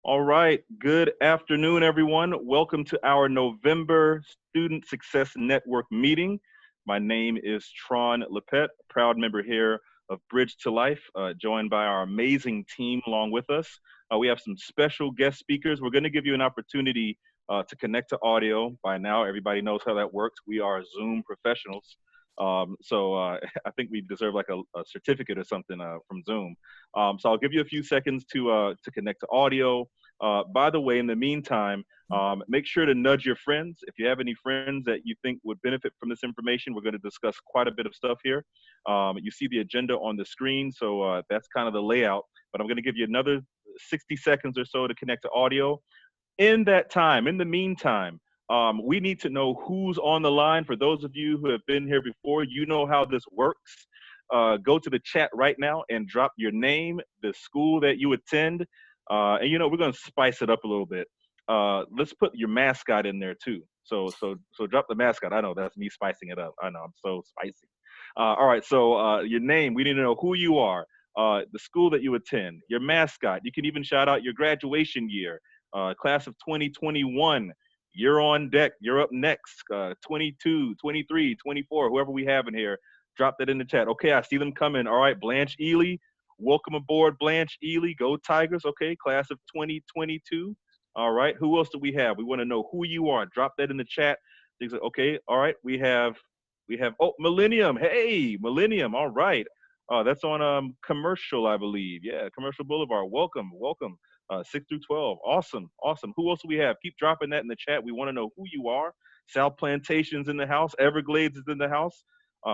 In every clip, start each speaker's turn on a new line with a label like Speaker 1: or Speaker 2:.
Speaker 1: All right. Good afternoon, everyone. Welcome to our November Student Success Network meeting. My name is Tron Lepet, a proud member here of Bridge to Life, joined by our amazing team along with us. We have some special guest speakers. We're going to give you an opportunity to connect to audio. By now, everybody knows how that works. We are Zoom professionals. So I think we deserve like a certificate or something from Zoom. So I'll give you a few seconds to connect to audio. By the way, in the meantime, make sure to nudge your friends. If you have any friends that you think would benefit from this information, we're going to discuss quite a bit of stuff here. You see the agenda on the screen, so that's kind of the layout. But I'm going to give you another 60 seconds or so to connect to audio. In that time, in the meantime, we need to know who's on the line. For those of you who have been here before, you know how this works. Go to the chat right now and drop your name, the school that you attend, and we're going to spice it up a little bit. Let's put your mascot in there too. So drop the mascot. I know that's me spicing it up. I know I'm so spicy. All right. So your name. We need to know who you are, the school that you attend, your mascot. You can even shout out your graduation year, class of 2021. You're on deck. You're up next. 22, 23, 24, whoever we have in here. Drop that in the chat. Okay, I see them coming. All right, Blanche Ely. Welcome aboard, Blanche Ely. Go Tigers. Okay, class of 2022. All right, who else do we have? We want to know who you are. Drop that in the chat. Okay, all right, we have, oh, Millennium. Hey, Millennium. All right. That's on Commercial, I believe. Yeah, Commercial Boulevard. Welcome. 6 through 12. Awesome. Who else do we have? Keep dropping that in the chat. We want to know who you are. South Plantation's in the house. Everglades is in the house.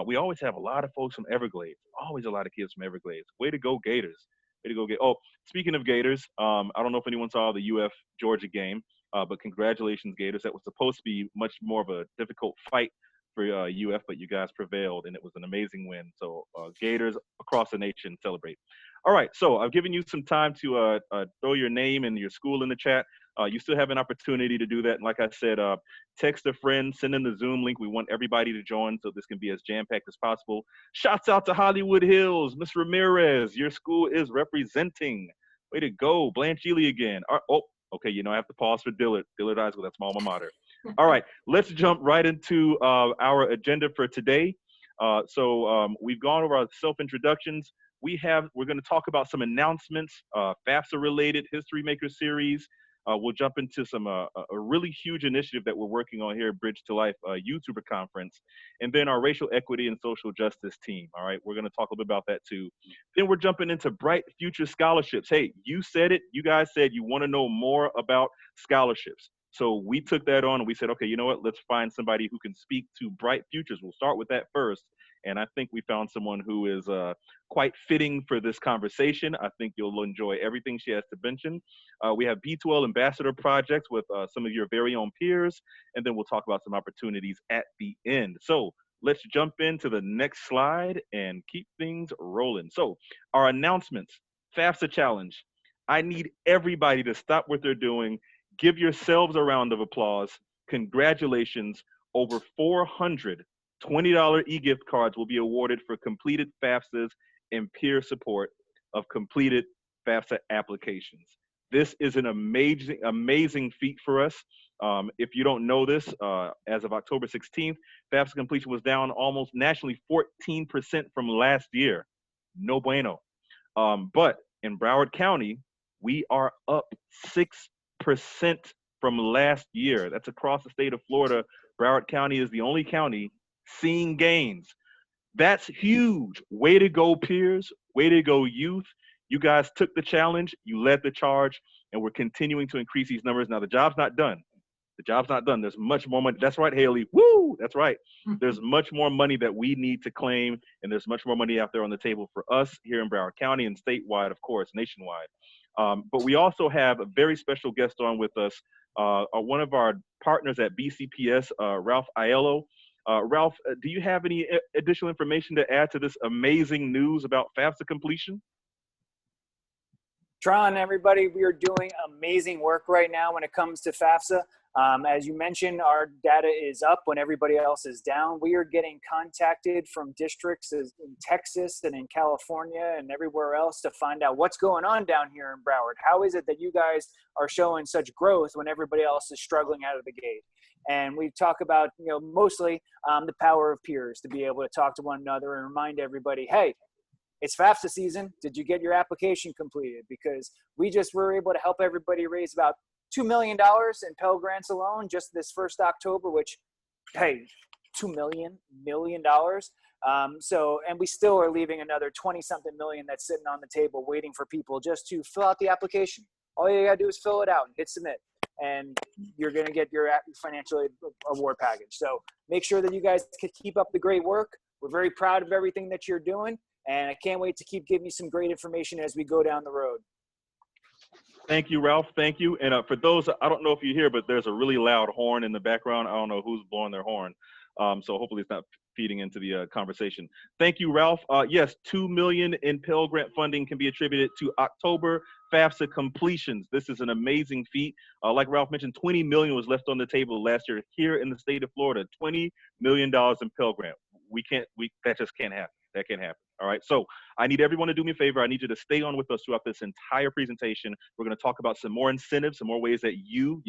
Speaker 1: We always have a lot of folks from Everglades. Always a lot of kids from Everglades. Way to go, Gators. Way to go, Gators. Oh, speaking of Gators, I don't know if anyone saw the UF Georgia game, but congratulations, Gators. That was supposed to be much more of a difficult fight for UF, but you guys prevailed, and it was an amazing win. So Gators across the nation celebrate. All right, so I've given you some time to throw your name and your school in the chat. You still have an opportunity to do that. And like I said, text a friend, send in the Zoom link. We want everybody to join so this can be as jam-packed as possible. Shouts out to Hollywood Hills. Miss Ramirez, your school is representing. Way to go. Blanche Ely again. Oh, okay, I have to pause for Dillard. Dillard High School, that's my alma mater. All right, let's jump right into our agenda for today. So we've gone over our self-introductions. We're going to talk about some announcements, FAFSA-related History Maker series. We'll jump into some a really huge initiative that we're working on here at Bridge to Life YouTuber conference, and then our racial equity and social justice team. All right, we're going to talk a little bit about that too. Then we're jumping into Bright Future Scholarships. Hey, you said it. You guys said you want to know more about scholarships. So we took that on and we said, okay, you know what? Let's find somebody who can speak to Bright Futures. We'll start with that first. And I think we found someone who is quite fitting for this conversation. I think you'll enjoy everything she has to mention. We have B12 Ambassador Projects with some of your very own peers. And then we'll talk about some opportunities at the end. So let's jump into the next slide and keep things rolling. So our announcements, FAFSA Challenge. I need everybody to stop what they're doing. Give yourselves a round of applause. Congratulations. Over 400 $20 e-gift cards will be awarded for completed FAFSAs and peer support of completed FAFSA applications. This is an amazing feat for us. If you don't know this, as of October 16th, FAFSA completion was down almost nationally 14% from last year. No bueno. But in Broward County, we are up 6% from last year. That's across the state of Florida. Broward County is the only county seeing gains. That's huge. Way to go, peers. Way to go, youth. You guys took the challenge. You led the charge, and we're continuing to increase these numbers. Now, the job's not done. The job's not done. There's much more money. That's right, Haley. Woo! That's right. There's much more money that we need to claim, and there's much more money out there on the table for us here in Broward County and statewide, of course, nationwide. But we also have a very special guest on with us, one of our partners at BCPS, Ralph Aiello. Ralph, do you have any additional information to add to this amazing news about FAFSA completion?
Speaker 2: Tron, everybody, we are doing amazing work right now when it comes to FAFSA. As you mentioned, our data is up when everybody else is down. We are getting contacted from districts in Texas and in California and everywhere else to find out what's going on down here in Broward. How is it that you guys are showing such growth when everybody else is struggling out of the gate? And we talk about, mostly the power of peers, to be able to talk to one another and remind everybody, hey, it's FAFSA season. Did you get your application completed? Because we just were able to help everybody raise about $2 million in Pell Grants alone just this first October, which, hey, $2 million. And we still are leaving another 20-something million that's sitting on the table waiting for people just to fill out the application. All you got to do is fill it out and hit submit, and you're going to get your financial aid award package. So make sure that you guys can keep up the great work. We're very proud of everything that you're doing, and I can't wait to keep giving you some great information as we go down the road.
Speaker 1: Thank you, Ralph. Thank you. And for those, I don't know if you hear, but there's a really loud horn in the background. I don't know who's blowing their horn. So hopefully it's not feeding into the conversation. Thank you, Ralph. Yes, $2 million in Pell Grant funding can be attributed to October FAFSA completions. This is an amazing feat. Like Ralph mentioned, $20 million was left on the table last year here in the state of Florida. $20 million in Pell Grant. That just can't happen. That can't happen. All right. So I need everyone to do me a favor. I need you to stay on with us throughout this entire presentation. We're going to talk about some more incentives, some more ways that you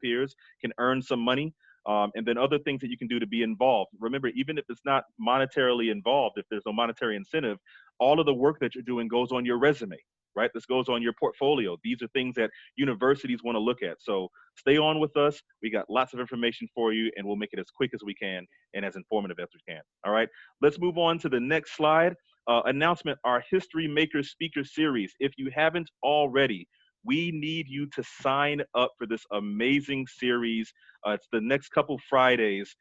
Speaker 1: peers, can earn some money. And then other things that you can do to be involved. Remember, even if it's not monetarily involved, if there's no monetary incentive, all of the work that you're doing goes on your resume, right? This goes on your portfolio. These are things that universities want to look at. So stay on with us. We got lots of information for you, and we'll make it as quick as we can and as informative as we can. All right, let's move on to the next slide. Announcement, our History Makers Speaker Series. If you haven't already, we need you to sign up for this amazing series. It's the next couple Fridays.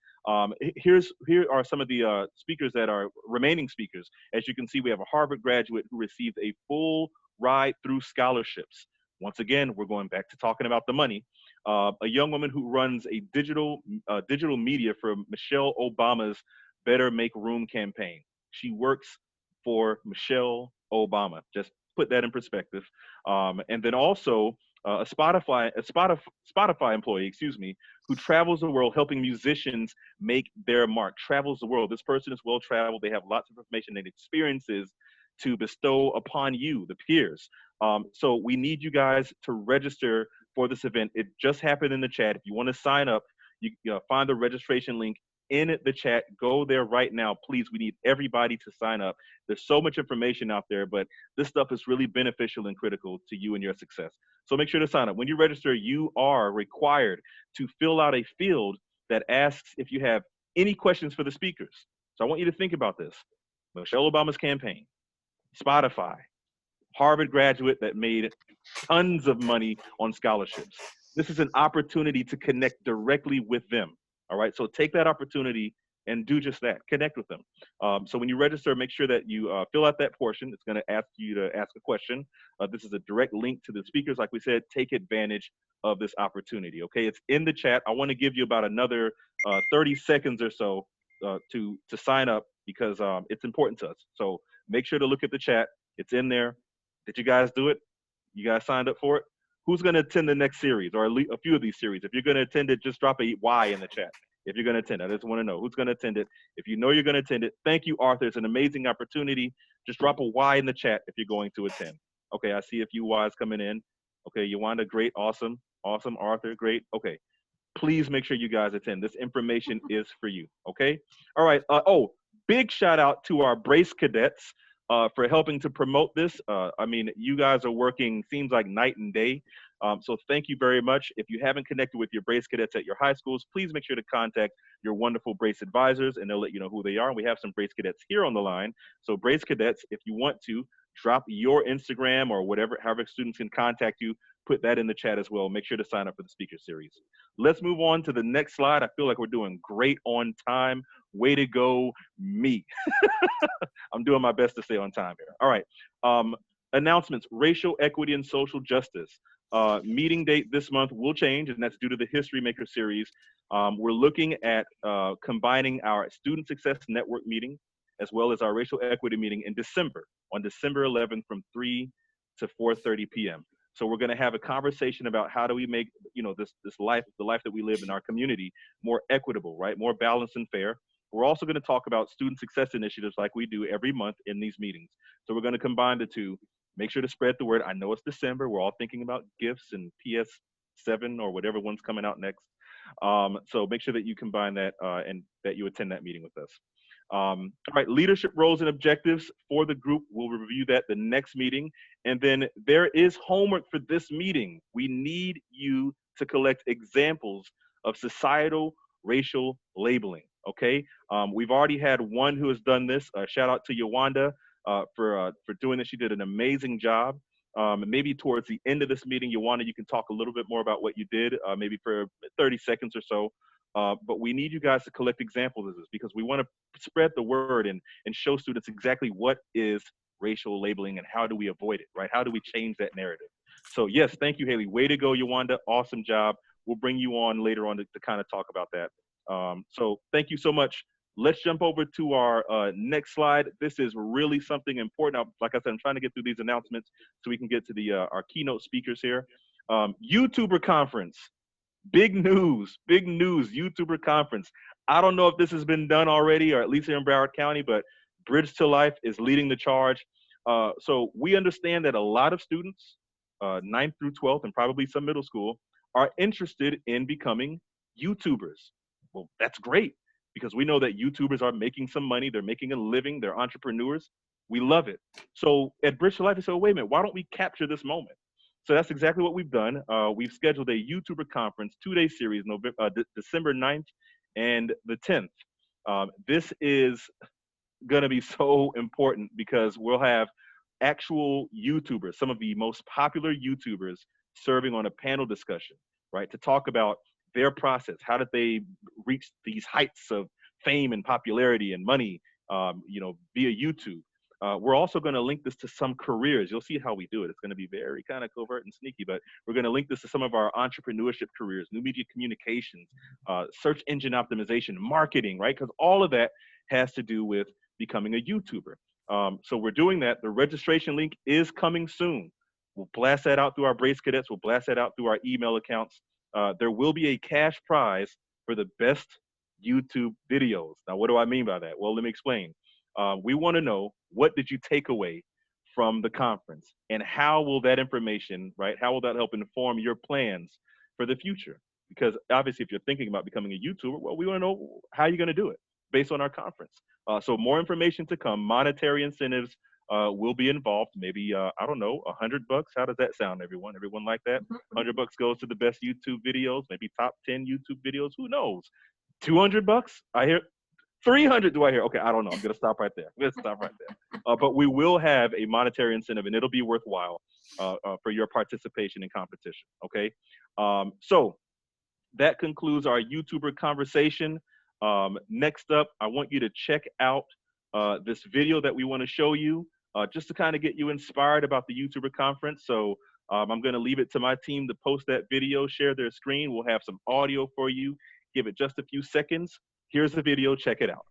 Speaker 1: Here are some of the speakers that are remaining speakers. As you can see, we have a Harvard graduate who received a full ride through scholarships. Once again, we're going back to talking about the money. A young woman who runs a digital media for Michelle Obama's Better Make Room campaign. She works for Michelle Obama. Just put that in perspective. And then also a Spotify employee, who travels the world helping musicians make their mark. Travels the world. This person is well traveled. They have lots of information and experiences to bestow upon you, the peers. So we need you guys to register for this event. It just happened in the chat. If you want to sign up, you find the registration link in the chat. Go there right now, please. We need everybody to sign up. There's so much information out there, but this stuff is really beneficial and critical to you and your success. So make sure to sign up. When you register, you are required to fill out a field that asks if you have any questions for the speakers. So I want you to think about this. Michelle Obama's campaign, Spotify, Harvard graduate that made tons of money on scholarships. This is an opportunity to connect directly with them. All right, so take that opportunity and do just that. Connect with them. So when you register, make sure that you fill out that portion. It's going to ask you to ask a question. This is a direct link to the speakers. Like we said, take advantage of this opportunity. Okay, it's in the chat. I want to give you about another 30 seconds or so to sign up, because it's important to us. So make sure to look at the chat. It's in there. Did you guys do it? You guys signed up for it? Who's going to attend the next series, or a few of these series? If you're going to attend it, just drop a Y in the chat. If you're going to attend, I just want to know who's going to attend it. If you know you're going to attend it, thank you, Arthur. It's an amazing opportunity. Just drop a Y in the chat if you're going to attend. Okay, I see a few Ys coming in. Okay, Yawanda, great, awesome. Awesome, Arthur, great. Okay, please make sure you guys attend. This information is for you, okay? All right, big shout out to our Brace cadets for helping to promote this. I mean, you guys are working, seems like night and day. So thank you very much. If you haven't connected with your Brace cadets at your high schools, please make sure to contact your wonderful Brace advisors, and they'll let you know who they are. And we have some Brace cadets here on the line. So Brace cadets, if you want to, drop your Instagram or whatever, however students can contact you, put that in the chat as well. Make sure to sign up for the speaker series. Let's move on to the next slide. I feel like we're doing great on time. Way to go, me. I'm doing my best to stay on time here. All right. Announcements, racial equity and social justice. Meeting date this month will change, and that's due to the History Maker series. We're looking at combining our Student Success Network meeting as well as our racial equity meeting in December, on December 11th from 3 to 4:30 p.m. So we're going to have a conversation about how do we make, this life, the life that we live in our community, more equitable, right? More balanced and fair. We're also going to talk about student success initiatives like we do every month in these meetings. So we're going to combine the two. Make sure to spread the word. I know it's December. We're all thinking about gifts and PS7 or whatever one's coming out next. So make sure that you combine that and that you attend that meeting with us. All right, leadership roles and objectives for the group. We'll review that the next meeting. And then there is homework for this meeting. We need you to collect examples of societal racial labeling. Okay, we've already had one who has done this. Shout out to Yawanda for doing this. She did an amazing job. Maybe towards the end of this meeting, Yawanda, you can talk a little bit more about what you did, maybe for 30 seconds or so. But we need you guys to collect examples of this because we want to spread the word and show students exactly what is racial labeling and how do we avoid it, right? How do we change that narrative? So yes, thank you, Haley. Way to go, Yawanda. Awesome job. We'll bring you on later on to kind of talk about that. So thank you so much. Let's jump over to our next slide. This is really something important. Like I said, I'm trying to get through these announcements so we can get to the our keynote speakers here. YouTuber conference. Big news, YouTuber conference. I don't know if this has been done already, or at least here in Broward County, but Bridge to Life is leading the charge. So we understand that a lot of students, 9th through 12th, and probably some middle school, are interested in becoming YouTubers. Well, that's great because we know that YouTubers are making some money, they're making a living, they're entrepreneurs. We love it. So at Bridge to Life, they said, wait a minute, why don't we capture this moment? So that's exactly what we've done. We've scheduled a YouTuber conference, 2-day series, December 9th and the 10th. This is going to be so important because we'll have actual YouTubers, some of the most popular YouTubers, serving on a panel discussion, right, to talk about their process. How did they reach these heights of fame and popularity and money, via YouTube? We're also going to link this to some careers. You'll see how we do it. It's going to be very kind of covert and sneaky, but we're going to link this to some of our entrepreneurship careers, new media communications, search engine optimization, marketing, right? Because all of that has to do with becoming a YouTuber. So we're doing that. The registration link is coming soon. We'll blast that out through our Brace Cadets. We'll blast that out through our email accounts. There will be a cash prize for the best YouTube videos. Now, what do I mean by that? Well, let me explain. We want to know, what did you take away from the conference, and how will that information, right? How will that help inform your plans for the future? Because obviously, if you're thinking about becoming a YouTuber, well, we want to know how you're going to do it based on our conference. So more information to come. Monetary incentives will be involved. Maybe I don't know, $100. How does that sound, everyone? Everyone like that? $100 goes to the best YouTube videos. Maybe top 10 YouTube videos. Who knows? $200. I hear 300. Do I hear? Okay, I don't know. I'm gonna stop right there. I'm gonna stop right there. But we will have a monetary incentive, and it'll be worthwhile for your participation in competition. Okay. So that concludes our YouTuber conversation. Next up, I want you to check out this video that we want to show you, just to kind of get you inspired about the YouTuber conference. So I'm going to leave it to my team to post that video, share their screen. We'll have some audio for you. Give it just a few seconds. Here's the video. Check it out.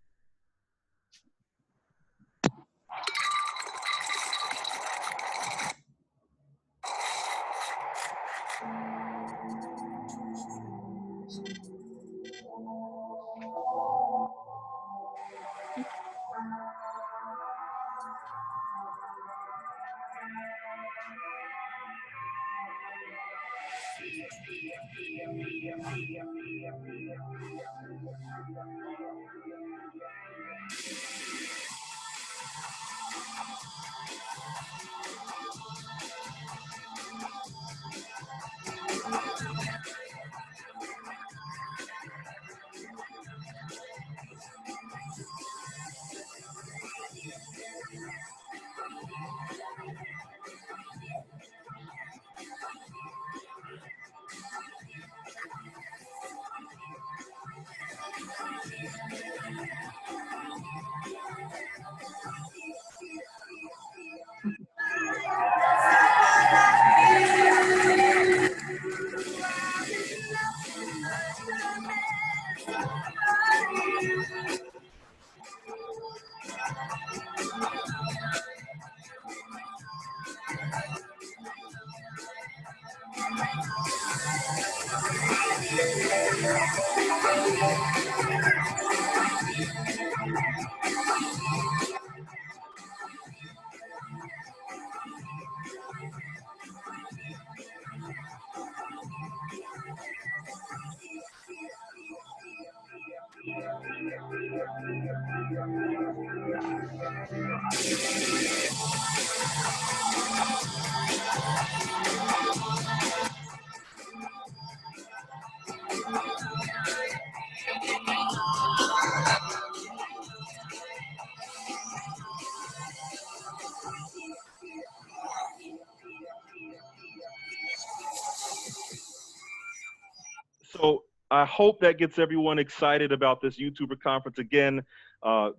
Speaker 1: So I hope that gets everyone excited about this YouTuber conference. Again, uh,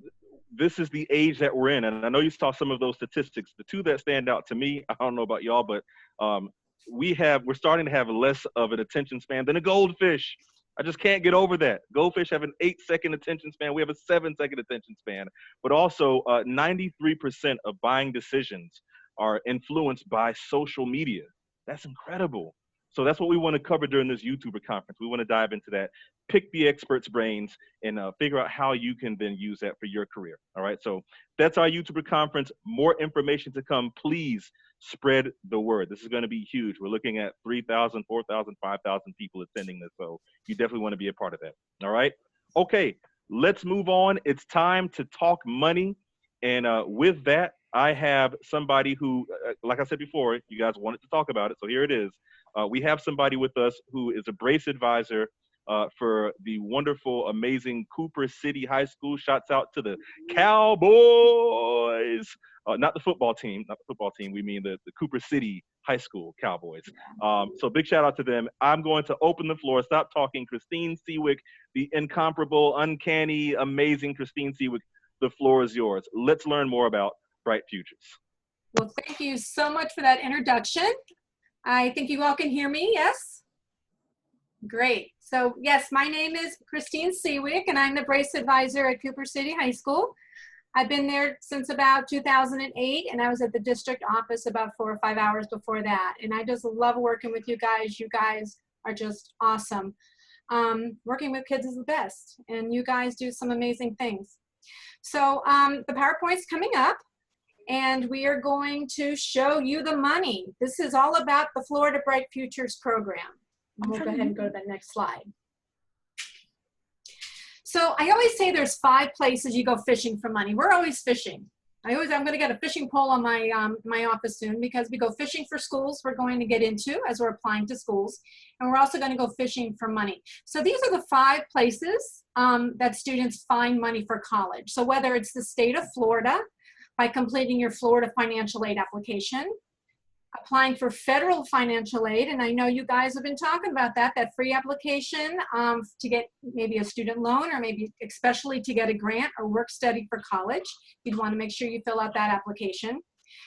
Speaker 1: this is the age that we're in. And I know you saw some of those statistics. The two that stand out to me, I don't know about y'all, but um, we're starting to have less of an attention span than a goldfish. I just can't get over that. Goldfish have an 8-second attention span. We have a 7-second attention span. But also, 93% of buying decisions are influenced by social media. That's incredible. So that's what we want to cover during this YouTuber conference. We want to dive into that, pick the experts' brains, and figure out how you can then use that for your career. All right. So that's our YouTuber conference. More information to come. Please spread the word. This is going to be huge. We're looking at 3,000, 4,000, 5,000 people attending this. So you definitely want to be a part of that. All right. Okay. Let's move on. It's time to talk money. And with that, I have somebody who, like I said before, you guys wanted to talk about it. So here it is. We have somebody with us who is a brace advisor for the wonderful, amazing Cooper City High School. Shouts out to the Cowboys. Not the football team, not the football team. We mean the Cooper City High School Cowboys. So big shout out to them. I'm going to open the floor. Stop talking. Christine Seawick, the incomparable, uncanny, amazing Christine Seawick. The floor is yours. Let's learn more about Bright Futures.
Speaker 3: Well, thank you so much for that introduction. I think you all can hear me, yes? Great. So yes, my name is Christine Seawick, and I'm the brace advisor at Cooper City High School. I've been there since about 2008, and I was at the district office about 4 or 5 hours before that. And I just love working with you guys. You guys are just awesome. Working with kids is the best, and you guys do some amazing things. So the PowerPoint's coming up, and we are going to show you the money. This is all about the Florida Bright Futures program. We'll go ahead and go to the next slide. So I always say there's 5 places you go fishing for money. We're always fishing. I'm going to get a fishing pole on my, my office soon, because we go fishing for schools we're going to get into as we're applying to schools. And we're also going to go fishing for money. So these are the 5 places that students find money for college. So whether it's the state of Florida, by completing your Florida financial aid application, applying for federal financial aid, and I know you guys have been talking about that free application to get maybe a student loan, or maybe especially to get a grant or work study for college. You'd want to make sure you fill out that application.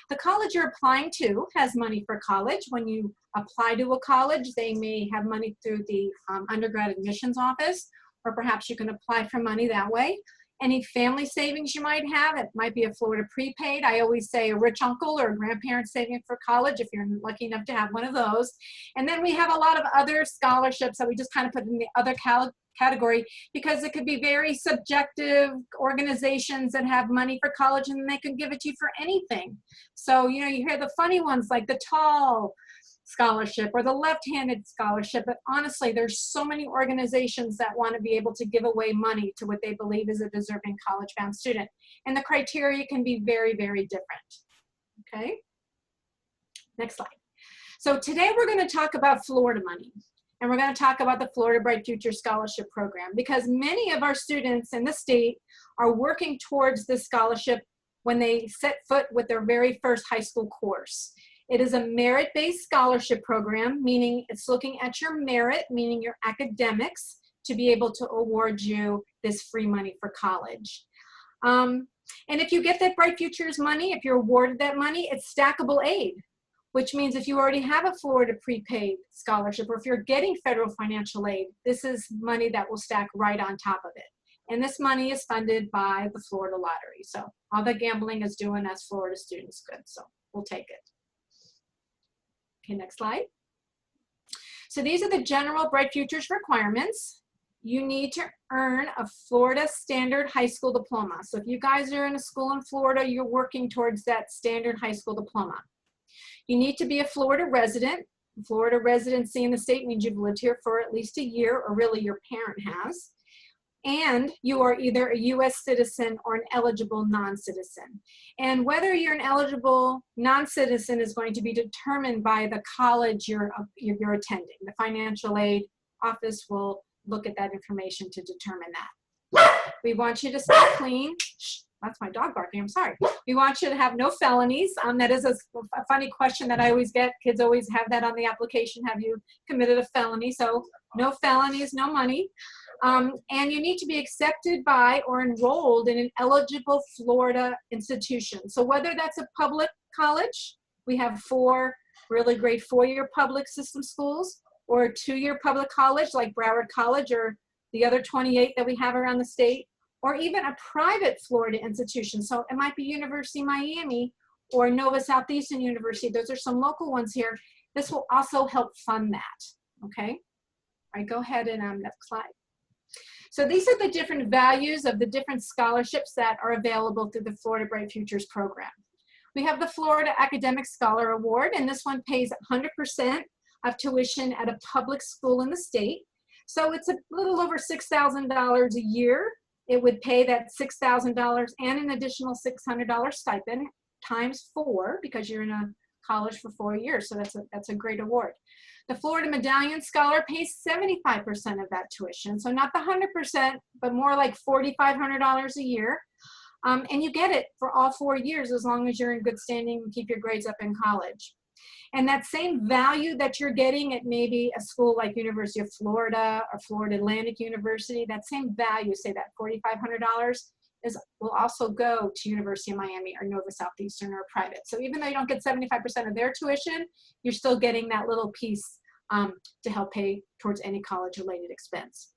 Speaker 3: The college you're applying to has money for college. When you apply to a college, they may have money through the undergrad admissions office, or perhaps you can apply for money that way. Any family savings you might have, it might be a Florida prepaid. I always say a rich uncle or a grandparent saving for college if you're lucky enough to have one of those. And then we have a lot of other scholarships that we just kind of put in the other category, because it could be very subjective organizations that have money for college, and they can give it to you for anything. So, you know, you hear the funny ones like the tall scholarship or the left-handed scholarship, but honestly, there's so many organizations that want to be able to give away money to what they believe is a deserving college-bound student. And the criteria can be very, very different. Okay, next slide. So today we're going to talk about Florida money, and we're going to talk about the Florida Bright Future Scholarship Program, because many of our students in the state are working towards this scholarship when they set foot with their very first high school course. It is a merit-based scholarship program, meaning it's looking at your merit, meaning your academics, to be able to award you this free money for college. And if you get that Bright Futures money, if you're awarded that money, it's stackable aid, which means if you already have a Florida prepaid scholarship, or if you're getting federal financial aid, this is money that will stack right on top of it. And this money is funded by the Florida Lottery. So all the gambling is doing us Florida students good, so we'll take it. Okay, next slide. So these are the general Bright Futures requirements. You need to earn a Florida Standard High School diploma. So if you guys are in a school in Florida, you're working towards that Standard High School diploma. You need to be a Florida resident. Florida residency in the state means you've lived here for at least a year, or really your parent has. And you are either a U.S. citizen or an eligible non-citizen. And whether you're an eligible non-citizen is going to be determined by the college you're attending. The financial aid office will look at that information to determine that. We want you to stay clean. Shh, that's my dog barking, I'm sorry. We want you to have no felonies. That is a funny question that I always get. Kids always have that on the application. Have you committed a felony? So no felonies, no money. And you need to be accepted by or enrolled in an eligible Florida institution. So whether that's a public college, we have 4 really great 4-year public system schools, or a 2-year public college like Broward College or the other 28 that we have around the state, or even a private Florida institution. So it might be University of Miami or Nova Southeastern University. Those are some local ones here. This will also help fund that, okay? All right, go ahead and next slide. So these are the different values of the different scholarships that are available through the Florida Bright Futures program. We have the Florida Academic Scholar Award, and this one pays 100% of tuition at a public school in the state. So it's a little over $6,000 a year. It would pay that $6,000 and an additional $600 stipend times 4, because you're in a college for 4 years. So that's a great award. The Florida Medallion Scholar pays 75% of that tuition. So not the 100%, but more like $4,500 a year. And you get it for all 4 years as long as you're in good standing and keep your grades up in college. And that same value that you're getting at maybe a school like University of Florida or Florida Atlantic University, that same value, say that $4,500, will also go to University of Miami or Nova Southeastern or private. So even though you don't get 75% of their tuition, you're still getting that little piece to help pay towards any college-related expense.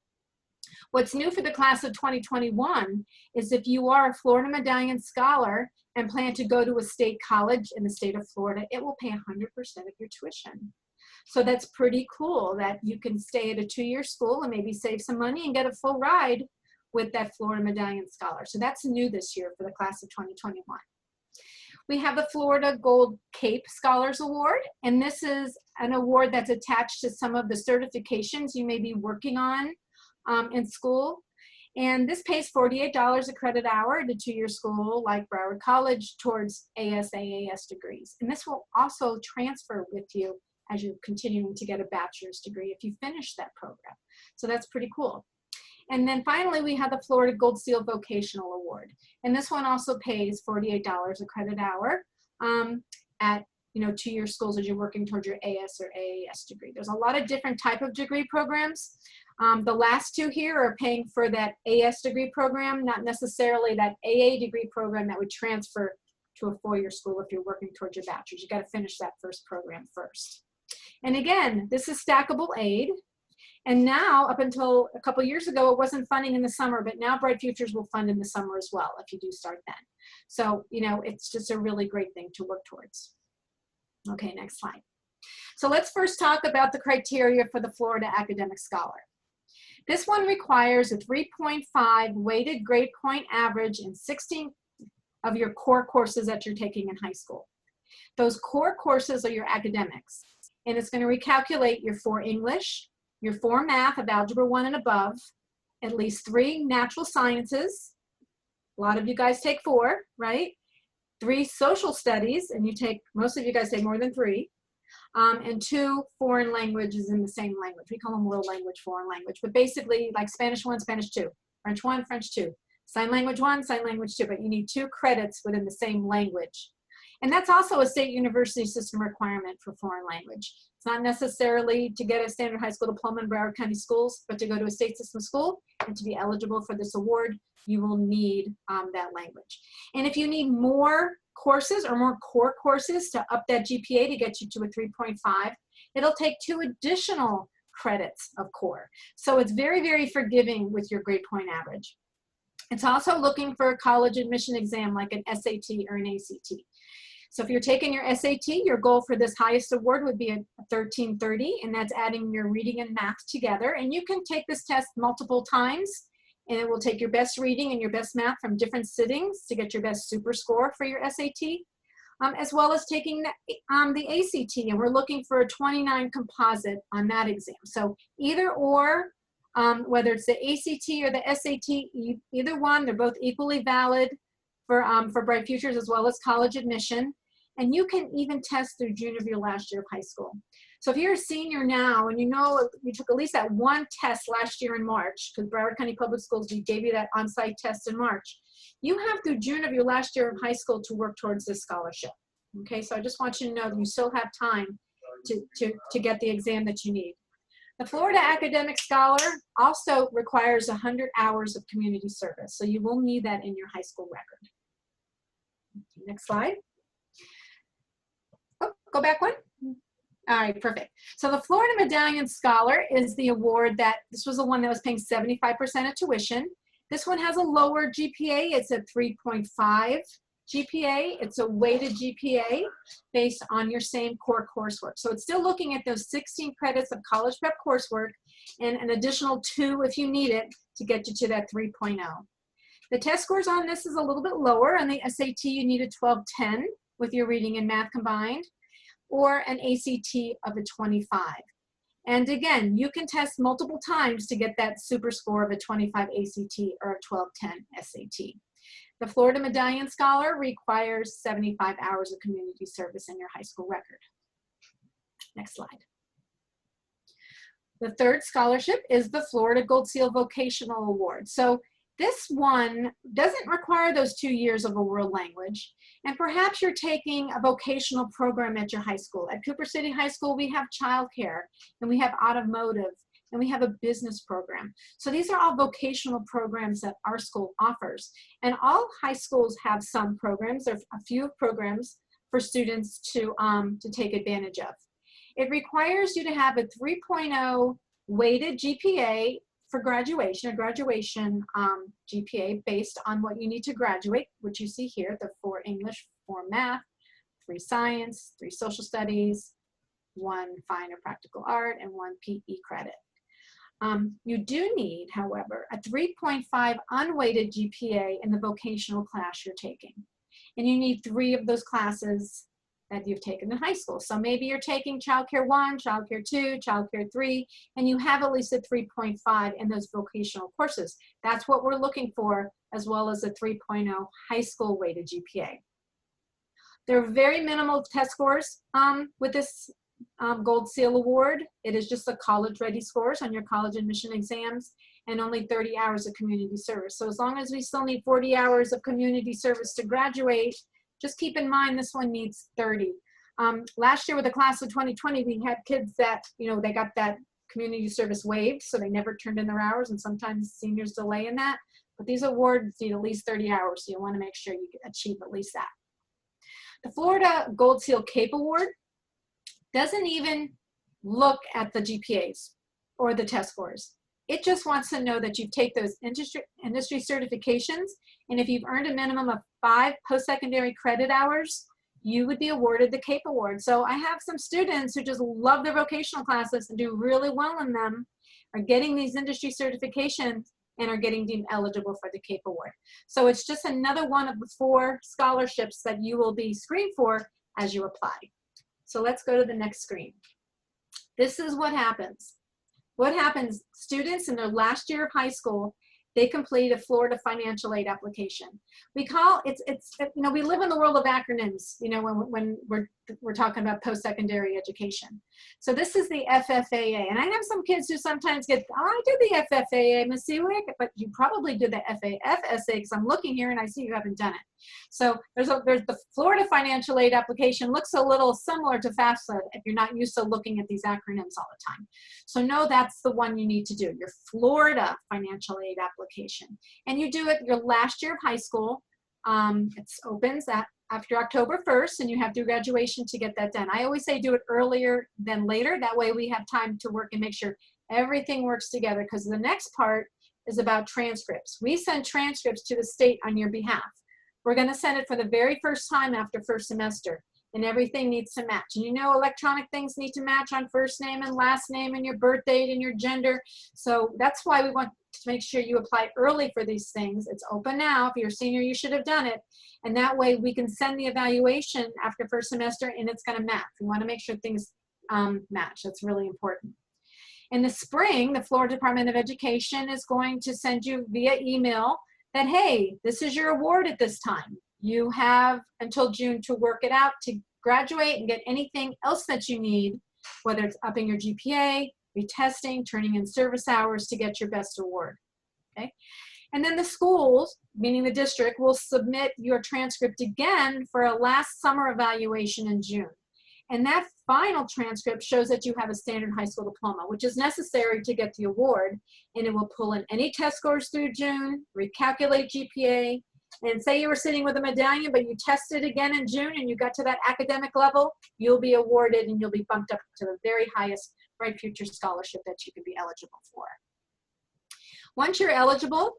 Speaker 3: What's new for the class of 2021 is if you are a Florida Medallion Scholar and plan to go to a state college in the state of Florida, it will pay 100% of your tuition. So that's pretty cool that you can stay at a 2-year school and maybe save some money and get a full ride with that Florida Medallion Scholar. So that's new this year for the class of 2021. We have the Florida Gold Cape Scholars Award, and this is an award that's attached to some of the certifications you may be working on in school. And this pays $48 a credit hour at a 2-year school like Broward College towards AS/AAS degrees. And this will also transfer with you as you're continuing to get a bachelor's degree if you finish that program. So that's pretty cool. And then finally, we have the Florida Gold Seal Vocational Award. And this one also pays $48 a credit hour at 2-year schools as you're working towards your AS or AAS degree. There's a lot of different type of degree programs. The last 2 here are paying for that AS degree program, not necessarily that AA degree program that would transfer to a 4-year school if you're working towards your bachelor's. You got to finish that first program first. And again, this is stackable aid. And now, up until a couple years ago, it wasn't funding in the summer, but now Bright Futures will fund in the summer as well if you do start then. So, it's just a really great thing to work towards. Okay, next slide. So let's first talk about the criteria for the Florida Academic Scholar. This one requires a 3.5 weighted grade point average in 16 of your core courses that you're taking in high school. Those core courses are your academics, and it's going to recalculate your 4 English, your 4 math of Algebra 1 and above, at least 3 natural sciences. A lot of you guys take 4, right? 3 social studies, and most of you guys take more than 3. And 2 foreign languages in the same language. We call them world language, foreign language, but basically like Spanish 1, Spanish 2, French 1, French 2, sign language 1, sign language 2, but you need 2 credits within the same language. And that's also a state university system requirement for foreign language. It's not necessarily to get a standard high school diploma in Broward County schools, but to go to a state system school and to be eligible for this award, you will need that language. And if you need more courses or more core courses to up that GPA to get you to a 3.5, it'll take 2 additional credits of core. So it's very, very forgiving with your grade point average. It's also looking for a college admission exam like an SAT or an ACT. So if you're taking your SAT, your goal for this highest award would be a 1330, and that's adding your reading and math together. And you can take this test multiple times, and it will take your best reading and your best math from different sittings to get your best super score for your SAT, as well as taking the ACT, and we're looking for a 29 composite on that exam. So either or, whether it's the ACT or the SAT, either one, they're both equally valid for Bright Futures as well as college admission. And you can even test through June of your last year of high school. So if you're a senior now and you know you took at least that one test last year in March, because Broward County Public Schools, we gave you that on-site test in March, you have through June of your last year of high school to work towards this scholarship. Okay, so I just want you to know that you still have time to get the exam that you need. The Florida Academic Scholar also requires 100 hours of community service, so you will need that in your high school record. Next slide. Oh, go back one. All right, perfect. So the Florida Medallion Scholar is the award that, this was the one that was paying 75% of tuition. This one has a lower GPA. It's a 3.5 GPA. It's a weighted GPA based on your same core coursework. So it's still looking at those 16 credits of college prep coursework and an additional 2 if you need it to get you to that 3.0. The test scores on this is a little bit lower. On the SAT, you need a 1210 with your reading and math combined, or an ACT of a 25. And again, you can test multiple times to get that super score of a 25 ACT or a 1210 SAT. The Florida Medallion Scholar requires 75 hours of community service in your high school record. Next slide. The third scholarship is the Florida Gold Seal Vocational Award. So this one doesn't require those 2 years of a world language, and perhaps you're taking a vocational program at your high school. At Cooper City High School, we have childcare, and we have automotive, and we have a business program. So these are all vocational programs that our school offers. And all high schools have some programs, or a few programs for students to take advantage of. It requires you to have a 3.0 weighted GPA for graduation, a graduation GPA based on what you need to graduate, which you see here, the 4 English, 4 math, 3 science, 3 social studies, 1 fine or practical art, and 1 PE credit. You do need, however, a 3.5 unweighted GPA in the vocational class you're taking. And you need 3 of those classes that you've taken in high school. So maybe you're taking Child Care 1, Child Care 2, Child Care 3, and you have at least a 3.5 in those vocational courses. That's what we're looking for, as well as a 3.0 high school weighted GPA. There are very minimal test scores with this Gold Seal Award. It is just the college ready scores on your college admission exams and only 30 hours of community service. So as long as we still need 40 hours of community service to graduate, just keep in mind this one needs 30. Last year with the class of 2020, we had kids that, they got that community service waived, so they never turned in their hours, and sometimes seniors delay in that. But these awards need at least 30 hours, so you want to make sure you achieve at least that. The Florida Gold Seal CAPE Award doesn't even look at the GPAs or the test scores. It just wants to know that you take those industry certifications, and if you've earned a minimum of 5 post-secondary credit hours, you would be awarded the CAPE Award. So I have some students who just love their vocational classes and do really well in them, are getting these industry certifications and are getting deemed eligible for the CAPE Award. So it's just another one of the 4 scholarships that you will be screened for as you apply. So let's go to the next screen. This is what happens. What happens, students in their last year of high school, they complete a Florida financial aid application. We call we live in the world of acronyms, when we're talking about post-secondary education. So this is the FFAA, and I have some kids who sometimes get, I did the FFAA, Ms. Seawick, but you probably did the FAFSA because I'm looking here and I see you haven't done it. So there's the Florida financial aid application, looks a little similar to FAFSA if you're not used to looking at these acronyms all the time. So no, that's the one you need to do, your Florida financial aid application. And you do it your last year of high school. It opens after October 1st, and you have through graduation to get that done. I always say do it earlier than later. That way we have time to work and make sure everything works together, because the next part is about transcripts. We send transcripts to the state on your behalf. We're going to send it for the very first time after first semester, and everything needs to match. And you know, electronic things need to match on first name and last name and your birth date and your gender. So that's why we want to make sure you apply early for these things. It's open now. If you're a senior, you should have done it. And that way we can send the evaluation after first semester and it's going to match. We want to make sure things match. That's really important. In the spring, the Florida Department of Education is going to send you via email that, hey, this is your award at this time. You have until June to work it out to graduate and get anything else that you need, whether it's upping your GPA, retesting, turning in service hours to get your best award, okay? And then the schools, meaning the district, will submit your transcript again for a last summer evaluation in June. And that final transcript shows that you have a standard high school diploma, which is necessary to get the award. And it will pull in any test scores through June, recalculate GPA, and say you were sitting with a medallion, but you tested again in June and you got to that academic level, you'll be awarded and you'll be bumped up to the very highest Bright Future scholarship that you could be eligible for. Once you're eligible,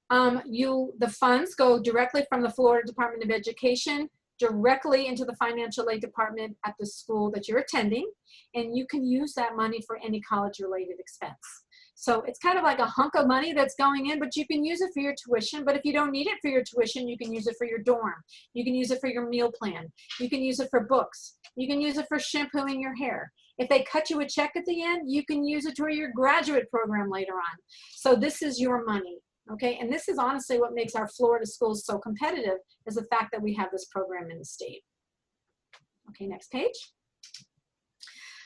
Speaker 3: the funds go directly from the Florida Department of Education directly into the financial aid department at the school that you're attending, and you can use that money for any college-related expense. So it's kind of like a hunk of money that's going in, but you can use it for your tuition. But if you don't need it for your tuition, you can use it for your dorm. You can use it for your meal plan. You can use it for books. You can use it for shampooing your hair. If they cut you a check at the end, you can use it toward your graduate program later on. So this is your money. Okay, and this is honestly what makes our Florida schools so competitive, is the fact that we have this program in the state. Okay, next page.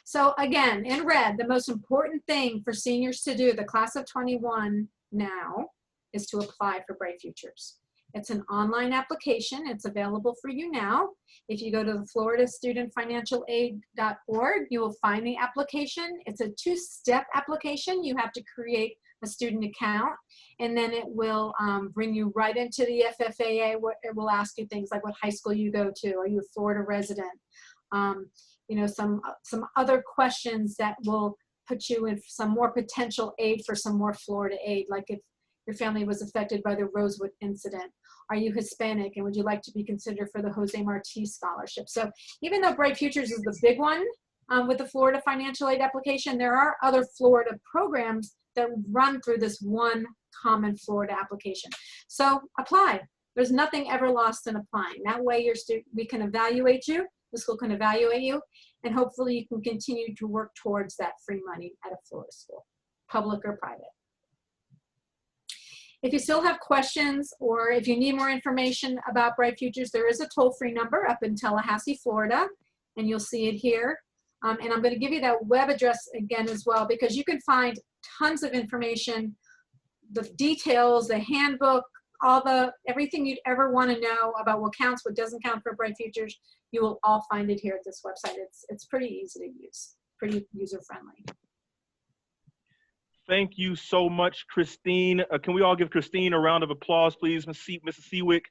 Speaker 3: So again, in red, the most important thing for seniors to do, the class of 21 now, is to apply for Bright Futures. It's an online application. It's available for you now. If you go to the floridastudentfinancialaid.org, you will find the application. It's a two-step application. You have to create a student account, and then it will bring you right into the FFAA, where it will ask you things like what high school you go to, are you a Florida resident, you know, some other questions that will put you in some more potential aid for some more Florida aid, like if your family was affected by the Rosewood incident, are you Hispanic, and would you like to be considered for the Jose Marti scholarship? So even though Bright Futures is the big one with the Florida financial aid application, there are other Florida programs that run through this one common Florida application. So apply. There's nothing ever lost in applying. That way we can evaluate you, the school can evaluate you, and hopefully you can continue to work towards that free money at a Florida school, public or private. If you still have questions, or if you need more information about Bright Futures, there is a toll-free number up in Tallahassee, Florida, and you'll see it here. And I'm going to give you that web address again as well, because you can find tons of information, the details, the handbook, everything you'd ever want to know about what counts, what doesn't count for Bright Futures. You will all find it here at this website. It's pretty easy to use, pretty user-friendly.
Speaker 1: Thank you so much, Christine. Can we all give Christine a round of applause, please, Mrs. Seawick?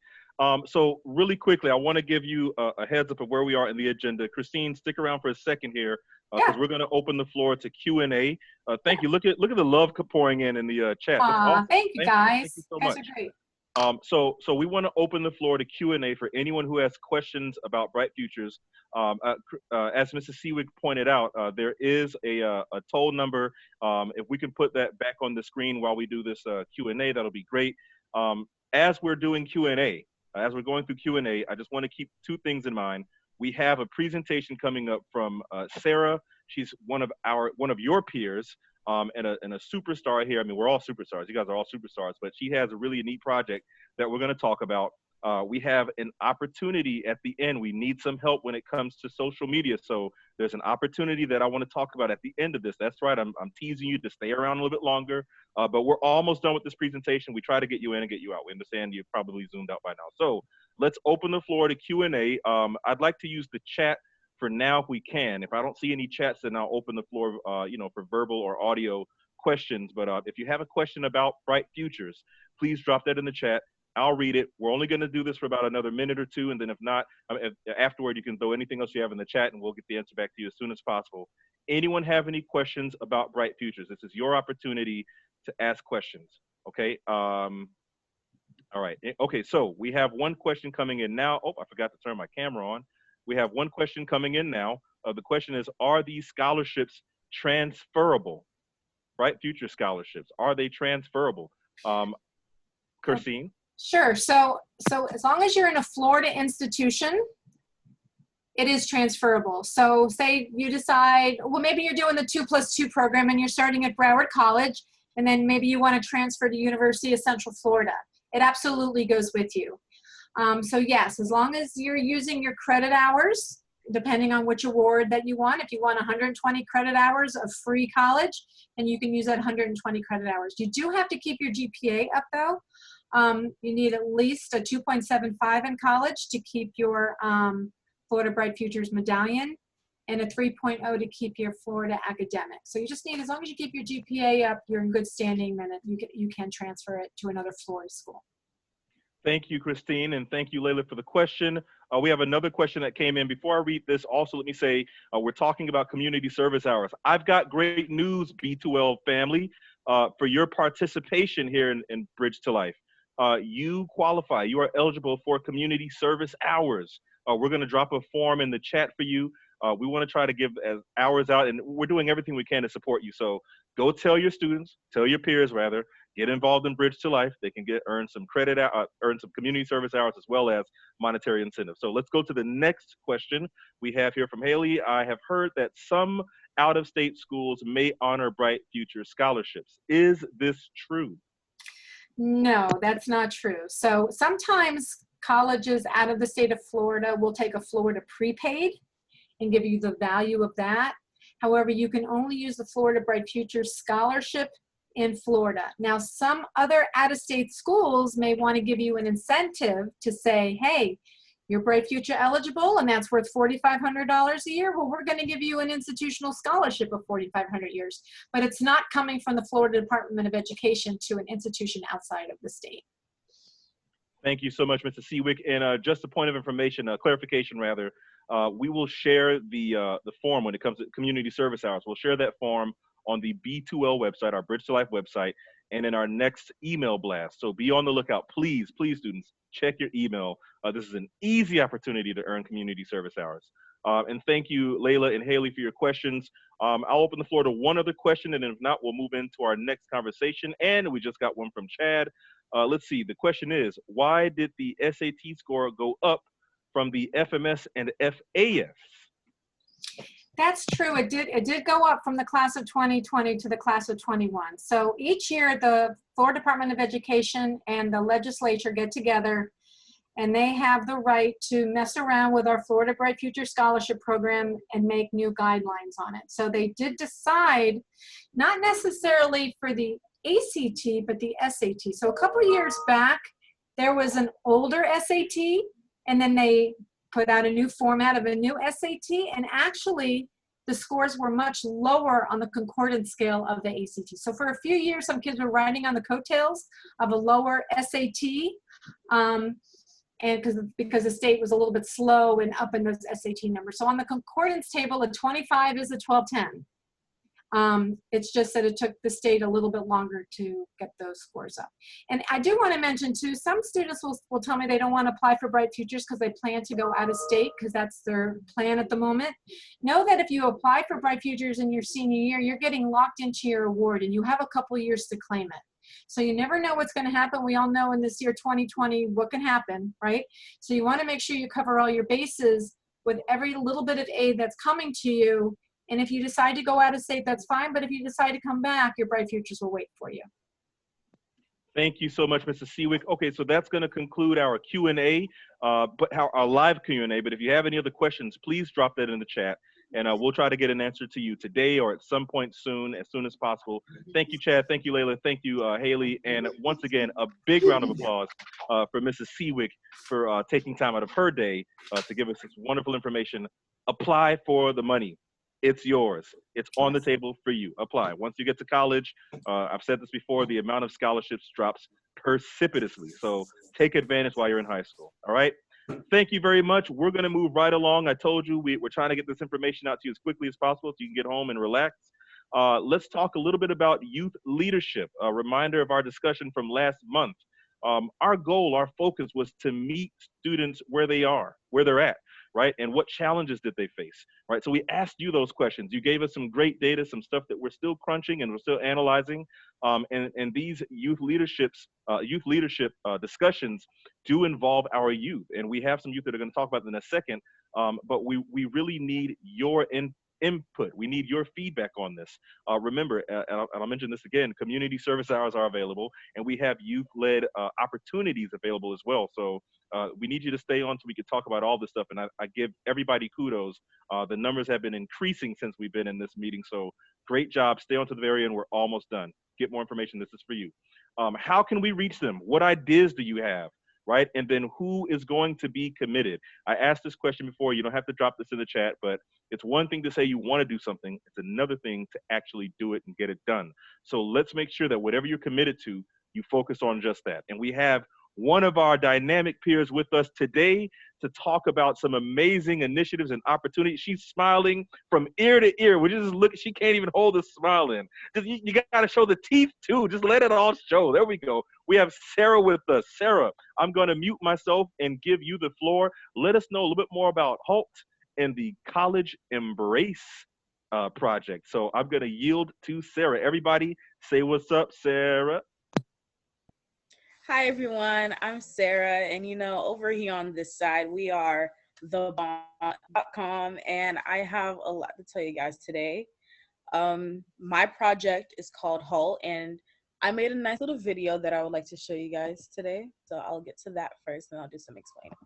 Speaker 1: So really quickly, I want to give you a heads up of where we are in the agenda. Christine, stick around for a second here, because we're going to open the floor to Q&A. Thank you. Look at the love pouring in the chat. That's awesome.
Speaker 3: Thank you, guys.
Speaker 1: Thank you so
Speaker 3: You guys
Speaker 1: much.
Speaker 3: are great.
Speaker 1: So we want to open the floor to Q&A for anyone who has questions about Bright Futures. As Mrs. Seawick pointed out, there is a toll number. If we can put that back on the screen while we do this Q&A, that'll be great. As we're doing Q&A, as we're going through Q&A, I just want to keep two things in mind. We have a presentation coming up from Sarah. She's one of your peers. And a superstar here. I mean, we're all superstars. You guys are all superstars, but she has a really neat project that we're going to talk about. We have an opportunity at the end. We need some help when it comes to social media. So there's an opportunity that I want to talk about at the end of this. That's right. I'm teasing you to stay around a little bit longer, but we're almost done with this presentation. We try to get you in and get you out. We understand you've probably zoomed out by now. So let's open the floor to Q&A. I'd like to use the chat for now if we can. If I don't see any chats, then I'll open the floor, for verbal or audio questions. But if you have a question about Bright Futures, please drop that in the chat. I'll read it. We're only going to do this for about another minute or two, and then if not, afterward, you can throw anything else you have in the chat, and we'll get the answer back to you as soon as possible. Anyone have any questions about Bright Futures? This is your opportunity to ask questions. Okay. All All right. Okay, so we have one question coming in now. Oh, I forgot to turn my camera on. We have one question coming in now. The question is, are these scholarships transferable? Right? Future scholarships. Are they transferable? Kirsine?
Speaker 3: Sure. So as long as you're in a Florida institution, it is transferable. So say you decide, well, maybe you're doing the 2+2 program and you're starting at Broward College, and then maybe you want to transfer to University of Central Florida. It absolutely goes with you. So yes, as long as you're using your credit hours, depending on which award that you want. If you want 120 credit hours of free college, and you can use that 120 credit hours. You do have to keep your GPA up though. You need at least a 2.75 in college to keep your Florida Bright Futures medallion, and a 3.0 to keep your Florida academic. So you just need, as long as you keep your GPA up, you're in good standing, then you can transfer it to another Florida school.
Speaker 1: Thank you, Christine, and thank you, Layla, for the question. We have another question that came in. Before I read this, also let me say, we're talking about community service hours. I've got great news, B2L family, for your participation here in Bridge to Life. You qualify. You are eligible for community service hours. We're going to drop a form in the chat for you. We want to try to give hours out, and we're doing everything we can to support you. So go tell your students, tell your peers rather, get involved in Bridge to Life. They can earn some credit, earn some community service hours as well as monetary incentives. So let's go to the next question we have here from Haley. I have heard that some out-of-state schools may honor Bright Future scholarships. Is this true?
Speaker 3: No, that's not true. So sometimes colleges out of the state of Florida will take a Florida prepaid and give you the value of that. However, you can only use the Florida Bright Future scholarship in Florida. Now, some other out-of-state schools may want to give you an incentive to say, hey, you're Bright Future eligible and that's worth $4,500 a year. Well, we're going to give you an institutional scholarship of $4,500 a year. But it's not coming from the Florida Department of Education to an institution outside of the state.
Speaker 1: Thank you so much, Mr. Seawick. And just a point of information, clarification rather, we will share the form when it comes to community service hours. We'll share that form on the B2L website, our Bridge to Life website, and in our next email blast. So be on the lookout. Please, please, students, check your email. This is an easy opportunity to earn community service hours. And thank you, Layla and Haley, for your questions. I'll open the floor to one other question, and if not, we'll move into our next conversation. And we just got one from Chad. Let's see, the question is, why did the SAT score go up from the FMS and FAS?
Speaker 3: That's true. It did go up from the class of 2020 to the class of 21. So each year, the Florida Department of Education and the legislature get together, and they have the right to mess around with our Florida Bright Future Scholarship Program and make new guidelines on it. So they did decide, not necessarily for the ACT, but the SAT. So a couple years back, there was an older SAT, and then they put out a new format of a new SAT, and actually the scores were much lower on the concordance scale of the ACT. So for a few years, some kids were riding on the coattails of a lower SAT, and because the state was a little bit slow and up in those SAT numbers. So on the concordance table, a 25 is a 1210. It's just that it took the state a little bit longer to get those scores up. And I do want to mention too, some students will tell me they don't want to apply for Bright Futures because they plan to go out of state because that's their plan at the moment. Know that if you apply for Bright Futures in your senior year, you're getting locked into your award and you have a couple years to claim it. So you never know what's going to happen. We all know in this year 2020 what can happen, right? So you want to make sure you cover all your bases with every little bit of aid that's coming to you. And if you decide to go out of state, that's fine. But if you decide to come back, your Bright Futures will wait for you.
Speaker 1: Thank you so much, Mr. Seawick. Okay, so that's going to conclude our Q&A, but our live Q&A. But if you have any other questions, please drop that in the chat, and we'll try to get an answer to you today or at some point soon as possible. Thank you, Chad. Thank you, Layla. Thank you, Haley. And once again, a big round of applause for Mrs. Seawick for taking time out of her day to give us this wonderful information. Apply for the money. It's yours. It's on the table for you. Apply. Once you get to college, I've said this before, the amount of scholarships drops precipitously. So take advantage while you're in high school. All right. Thank you very much. We're going to move right along. I told you we're trying to get this information out to you as quickly as possible so you can get home and relax. Let's talk a little bit about youth leadership. A reminder of our discussion from last month. our goal, our focus was to meet students where they are, where they're at, right? And what challenges did they face, right? So we asked you those questions. You gave us some great data, some stuff that we're still crunching and we're still analyzing. And these youth leadership discussions do involve our youth, and we have some youth that are going to talk about it in a second. But we really need your input. We need your feedback on this. Remember, and I'll mention this again, community service hours are available, and we have youth-led opportunities available as well. So we need you to stay on so we can talk about all this stuff. And I give everybody kudos. The numbers have been increasing since we've been in this meeting. So great job. Stay on to the very end. We're almost done. Get more information. This is for you. How can we reach them? What ideas do you have? Right? And then who is going to be committed? I asked this question before. You don't have to drop this in the chat, but it's one thing to say you want to do something. It's another thing to actually do it and get it done. So let's make sure that whatever you're committed to, you focus on just that. And we have one of our dynamic peers with us today to talk about some amazing initiatives and opportunities. She's smiling from ear to ear. We just look, she can't even hold the smile in. Just, you got to show the teeth too. Just let it all show. There we go. We have Sarah with us. Sarah, I'm going to mute myself and give you the floor. Let us know a little bit more about HALT and the College Embrace project. So I'm going to yield to Sarah. Everybody say what's up, Sarah.
Speaker 4: Hi, everyone. I'm Sarah. And, over here on this side, we are thebond.com. And I have a lot to tell you guys today. My project is called HALT. And I made a nice little video that I would like to show you guys today. So I'll get to that first, and I'll do some explaining.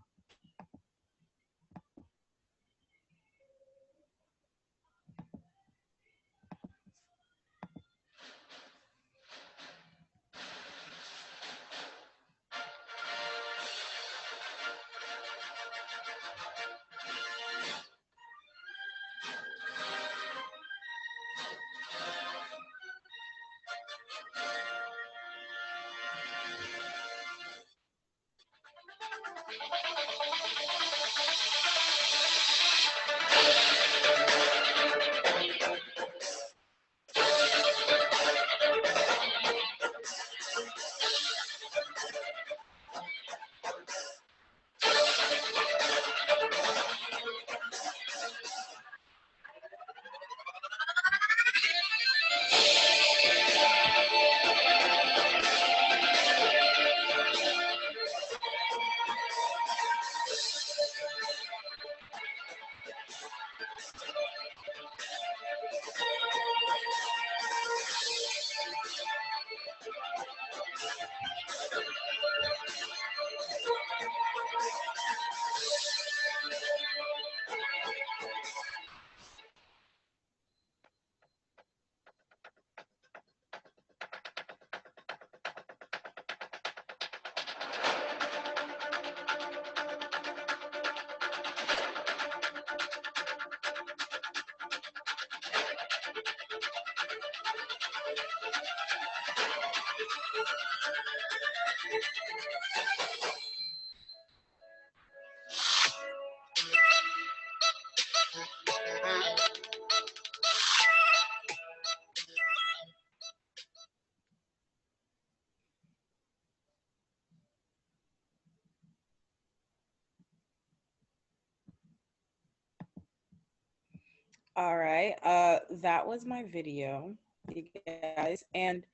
Speaker 4: All right, that was my video, you guys. And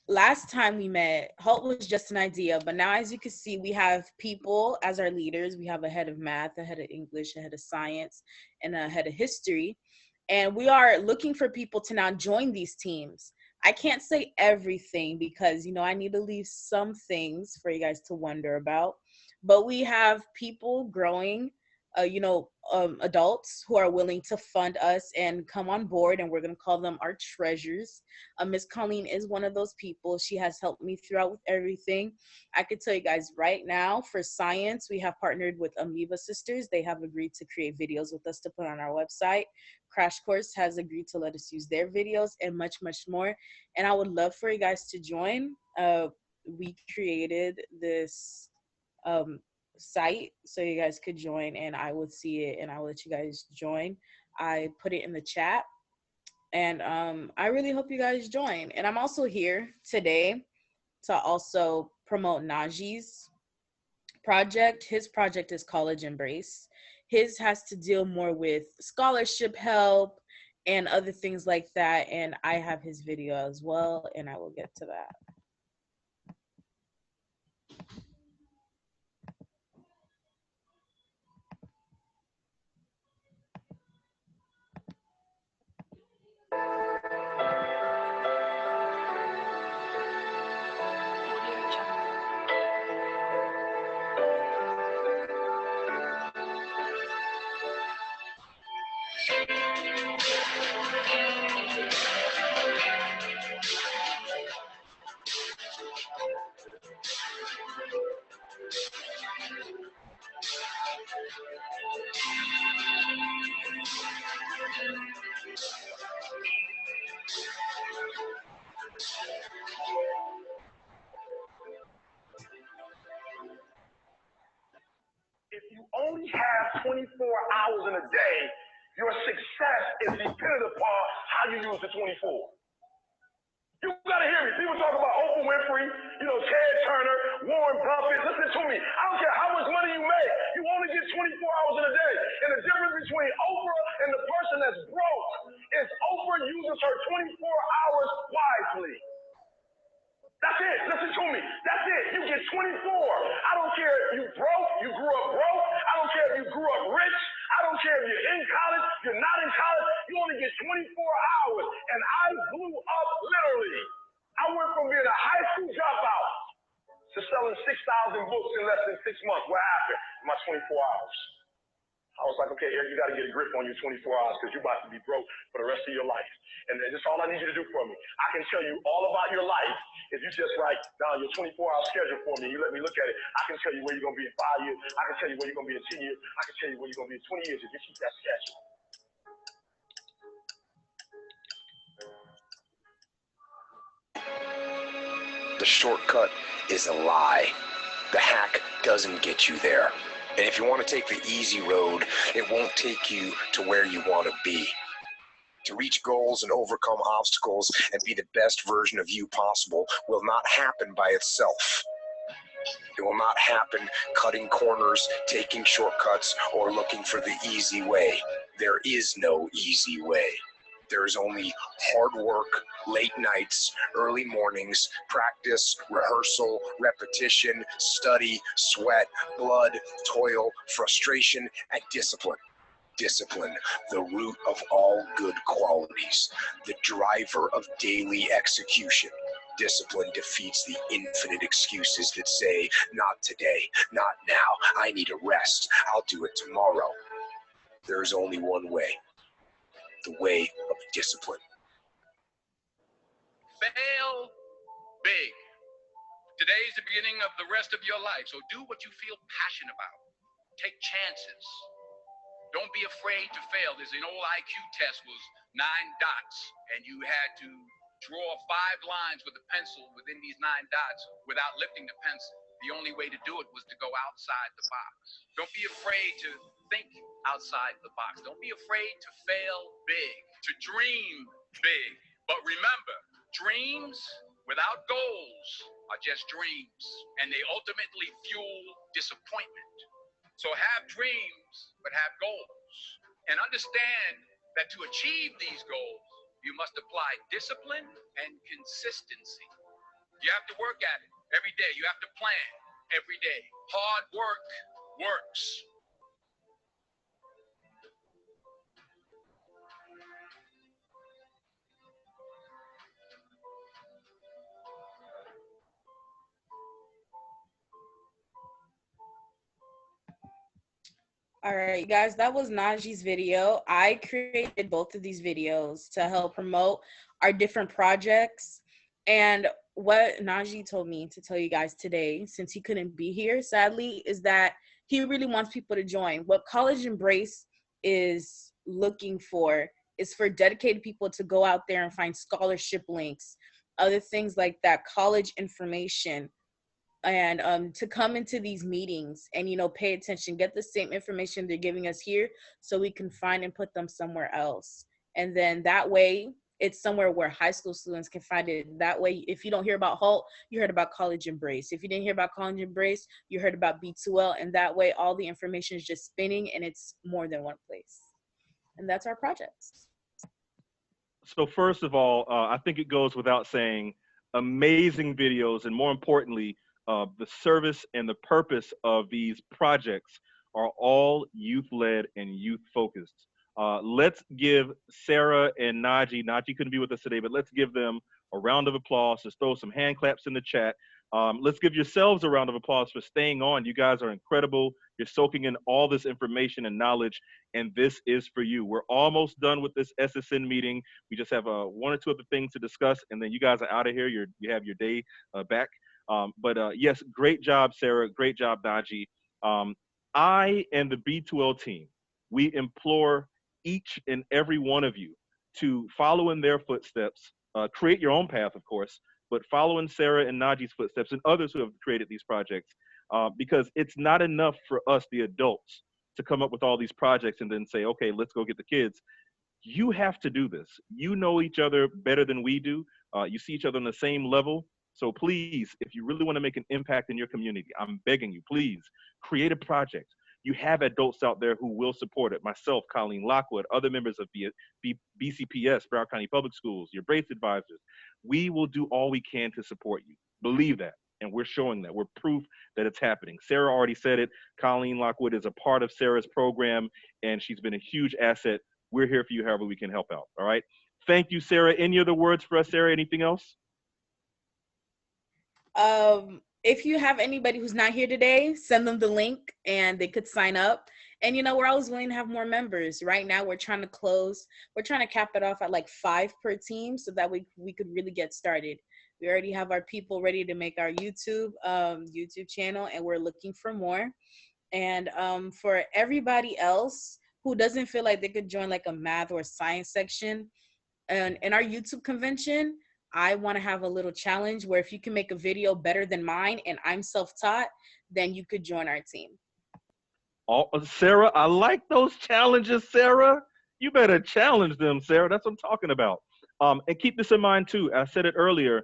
Speaker 4: last time we met, HALT was just an idea, but now as you can see, we have people as our leaders. We have a head of math, a head of English, a head of science, and a head of history. And we are looking for people to now join these teams. I can't say everything because, I need to leave some things for you guys to wonder about. But we have people growing, adults who are willing to fund us and come on board, and we're going to call them our treasures. Miss Colleen is one of those people. She has helped me throughout with everything. I could tell you guys right now, for science, we have partnered with Amoeba Sisters. They have agreed to create videos with us to put on our website. Crash Course has agreed to let us use their videos, and much, much more. And I would love for you guys to join. We created this site so you guys could join, and I would see it and I will let you guys join. I put it in the chat, and I really hope you guys join. And I'm also here today to also promote Najee's project. His project is College Embrace. His has to deal more with scholarship help and other things like that. And I have his video as well, and I will get to that.
Speaker 5: If you only have 24 hours in a day, your success is dependent upon how you use the 24. You gotta hear me. People talk about Oprah Winfrey, Ted Turner, Warren Buffett. Listen to me. I don't care how much money you make. You only get 24 hours in a day. And the difference between Oprah and the person that's broke is Oprah uses her 24 hours wisely. That's it. Listen to me. That's it. You get 24. I don't care if you broke, you grew up broke. I don't care if you grew up rich. I don't care if you're in college, you're not in college. You only get 24 hours. And I blew up literally. I went from being a high school dropout to selling 6,000 books in less than 6 months. What happened in my 24 hours? I was like, okay, Eric, you got to get a grip on your 24 hours because you're about to be broke for the rest of your life. And that's all I need you to do for me. I can tell you all about your life if you just write down your 24-hour schedule for me. You let me look at it. I can tell you where you're going to be in 5 years. I can tell you where you're going to be in 10 years. I can tell you where you're going to be in 20 years if you keep that schedule.
Speaker 6: The shortcut is a lie. The hack doesn't get you there. And if you want to take the easy road, it won't take you to where you want to be. To reach goals and overcome obstacles and be the best version of you possible will not happen by itself. It will not happen cutting corners, taking shortcuts, or looking for the easy way. There is no easy way. There is only hard work, late nights, early mornings, practice, rehearsal, repetition, study, sweat, blood, toil, frustration, and discipline. Discipline, the root of all good qualities, the driver of daily execution. Discipline defeats the infinite excuses that say, not today, not now, I need a rest, I'll do it tomorrow. There is only one way. The way of discipline.
Speaker 7: Fail big. Today is the beginning of the rest of your life, so do what you feel passionate about. Take chances. Don't be afraid to fail. There's an old IQ test, was 9 dots, and you had to draw 5 lines with a pencil within these 9 dots without lifting the pencil. The only way to do it was to go outside the box. Don't be afraid to think outside the box. Don't be afraid to fail big, to dream big. But remember, dreams without goals are just dreams, and they ultimately fuel disappointment. So have dreams, but have goals. And understand that to achieve these goals, you must apply discipline and consistency. You have to work at it every day. You have to plan every day. Hard work works.
Speaker 4: All right, guys, that was Najee's video. I created both of these videos to help promote our different projects. And what Najee told me to tell you guys today, since he couldn't be here, sadly, is that he really wants people to join. What College Embrace is looking for is for dedicated people to go out there and find scholarship links, other things like that, college information, and to come into these meetings and, pay attention, get the same information they're giving us here so we can find and put them somewhere else. And then that way it's somewhere where high school students can find it. That way, if you don't hear about HALT, you heard about College Embrace. If you didn't hear about College Embrace, you heard about B2L. And that way, all the information is just spinning and it's more than one place. And that's our projects.
Speaker 1: So first of all, I think it goes without saying, amazing videos, and more importantly, the service and the purpose of these projects are all youth-led and youth-focused. Let's give Sarah and Naji. Naji couldn't be with us today, but let's give them a round of applause. Just throw some hand claps in the chat. Let's give yourselves a round of applause for staying on. You guys are incredible. You're soaking in all this information and knowledge, and this is for you. We're almost done with this SSN meeting. We just have one or two other things to discuss, and then you guys are out of here. You have your day back. But yes, great job, Sarah. Great job, Naji. I and the B2L team, we implore each and every one of you to follow in their footsteps, create your own path, of course, but follow in Sarah and Naji's footsteps and others who have created these projects, because it's not enough for us, the adults, to come up with all these projects and then say, okay, let's go get the kids. You have to do this. You know each other better than we do. You see each other on the same level. So please, if you really want to make an impact in your community, I'm begging you, please create a project. You have adults out there who will support it. Myself, Colleen Lockwood, other members of BCPS, Broward County Public Schools, your BRACE advisors. We will do all we can to support you. Believe that. And we're showing that. We're proof that it's happening. Sarah already said it. Colleen Lockwood is a part of Sarah's program, and she's been a huge asset. We're here for you however we can help out. All right. Thank you, Sarah. Any other words for us, Sarah? Anything else?
Speaker 4: If you have anybody who's not here today, send them the link and they could sign up. And, we're always willing to have more members. Right now, we're trying to cap it off at like 5 per team so that we could really get started. We already have our people ready to make our YouTube channel, and we're looking for more. And for everybody else who doesn't feel like they could join like a math or science section, and in our YouTube convention, I want to have a little challenge where if you can make a video better than mine and I'm self-taught, then you could join our team.
Speaker 1: Oh, Sarah, I like those challenges, Sarah. You better challenge them, Sarah. That's what I'm talking about. And keep this in mind too. I said it earlier.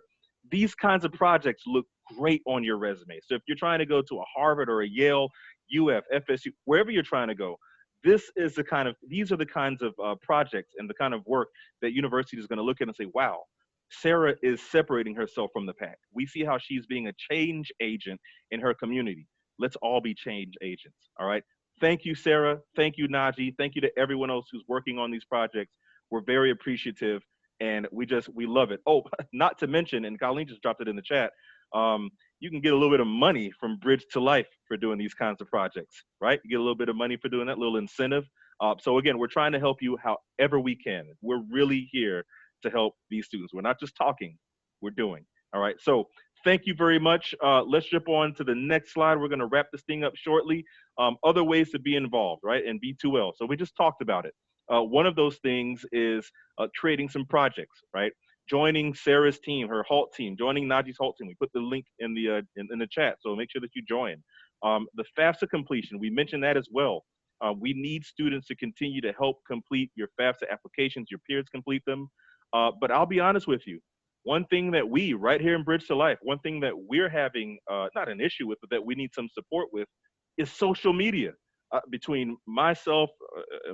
Speaker 1: These kinds of projects look great on your resume. So if you're trying to go to a Harvard or a Yale, UF, FSU, wherever you're trying to go, these are the kinds of projects and the kind of work that university is going to look at and say, wow, Sarah is separating herself from the pack. We see how she's being a change agent in her community. Let's all be change agents, all right? Thank you, Sarah. Thank you, Naji. Thank you to everyone else who's working on these projects. We're very appreciative, and we love it. Oh, not to mention, and Colleen just dropped it in the chat, you can get a little bit of money from Bridge to Life for doing these kinds of projects, right? You get a little bit of money for doing that, little incentive. So again, we're trying to help you however we can. We're really here to help these students. We're not just talking, we're doing. All right, so thank you very much. Let's jump on to the next slide. We're gonna wrap this thing up shortly. Other ways to be involved, right, in B2L. So we just talked about it. One of those things is creating some projects, right? Joining Sarah's team, her HALT team, joining Naji's HALT team. We put the link in the chat, so make sure that you join. The FAFSA completion, we mentioned that as well. We need students to continue to help complete your FAFSA applications, your peers complete them. But I'll be honest with you, one thing that we, right here in Bridge to Life, one thing that we're having, not an issue with, but that we need some support with, is social media. Between myself,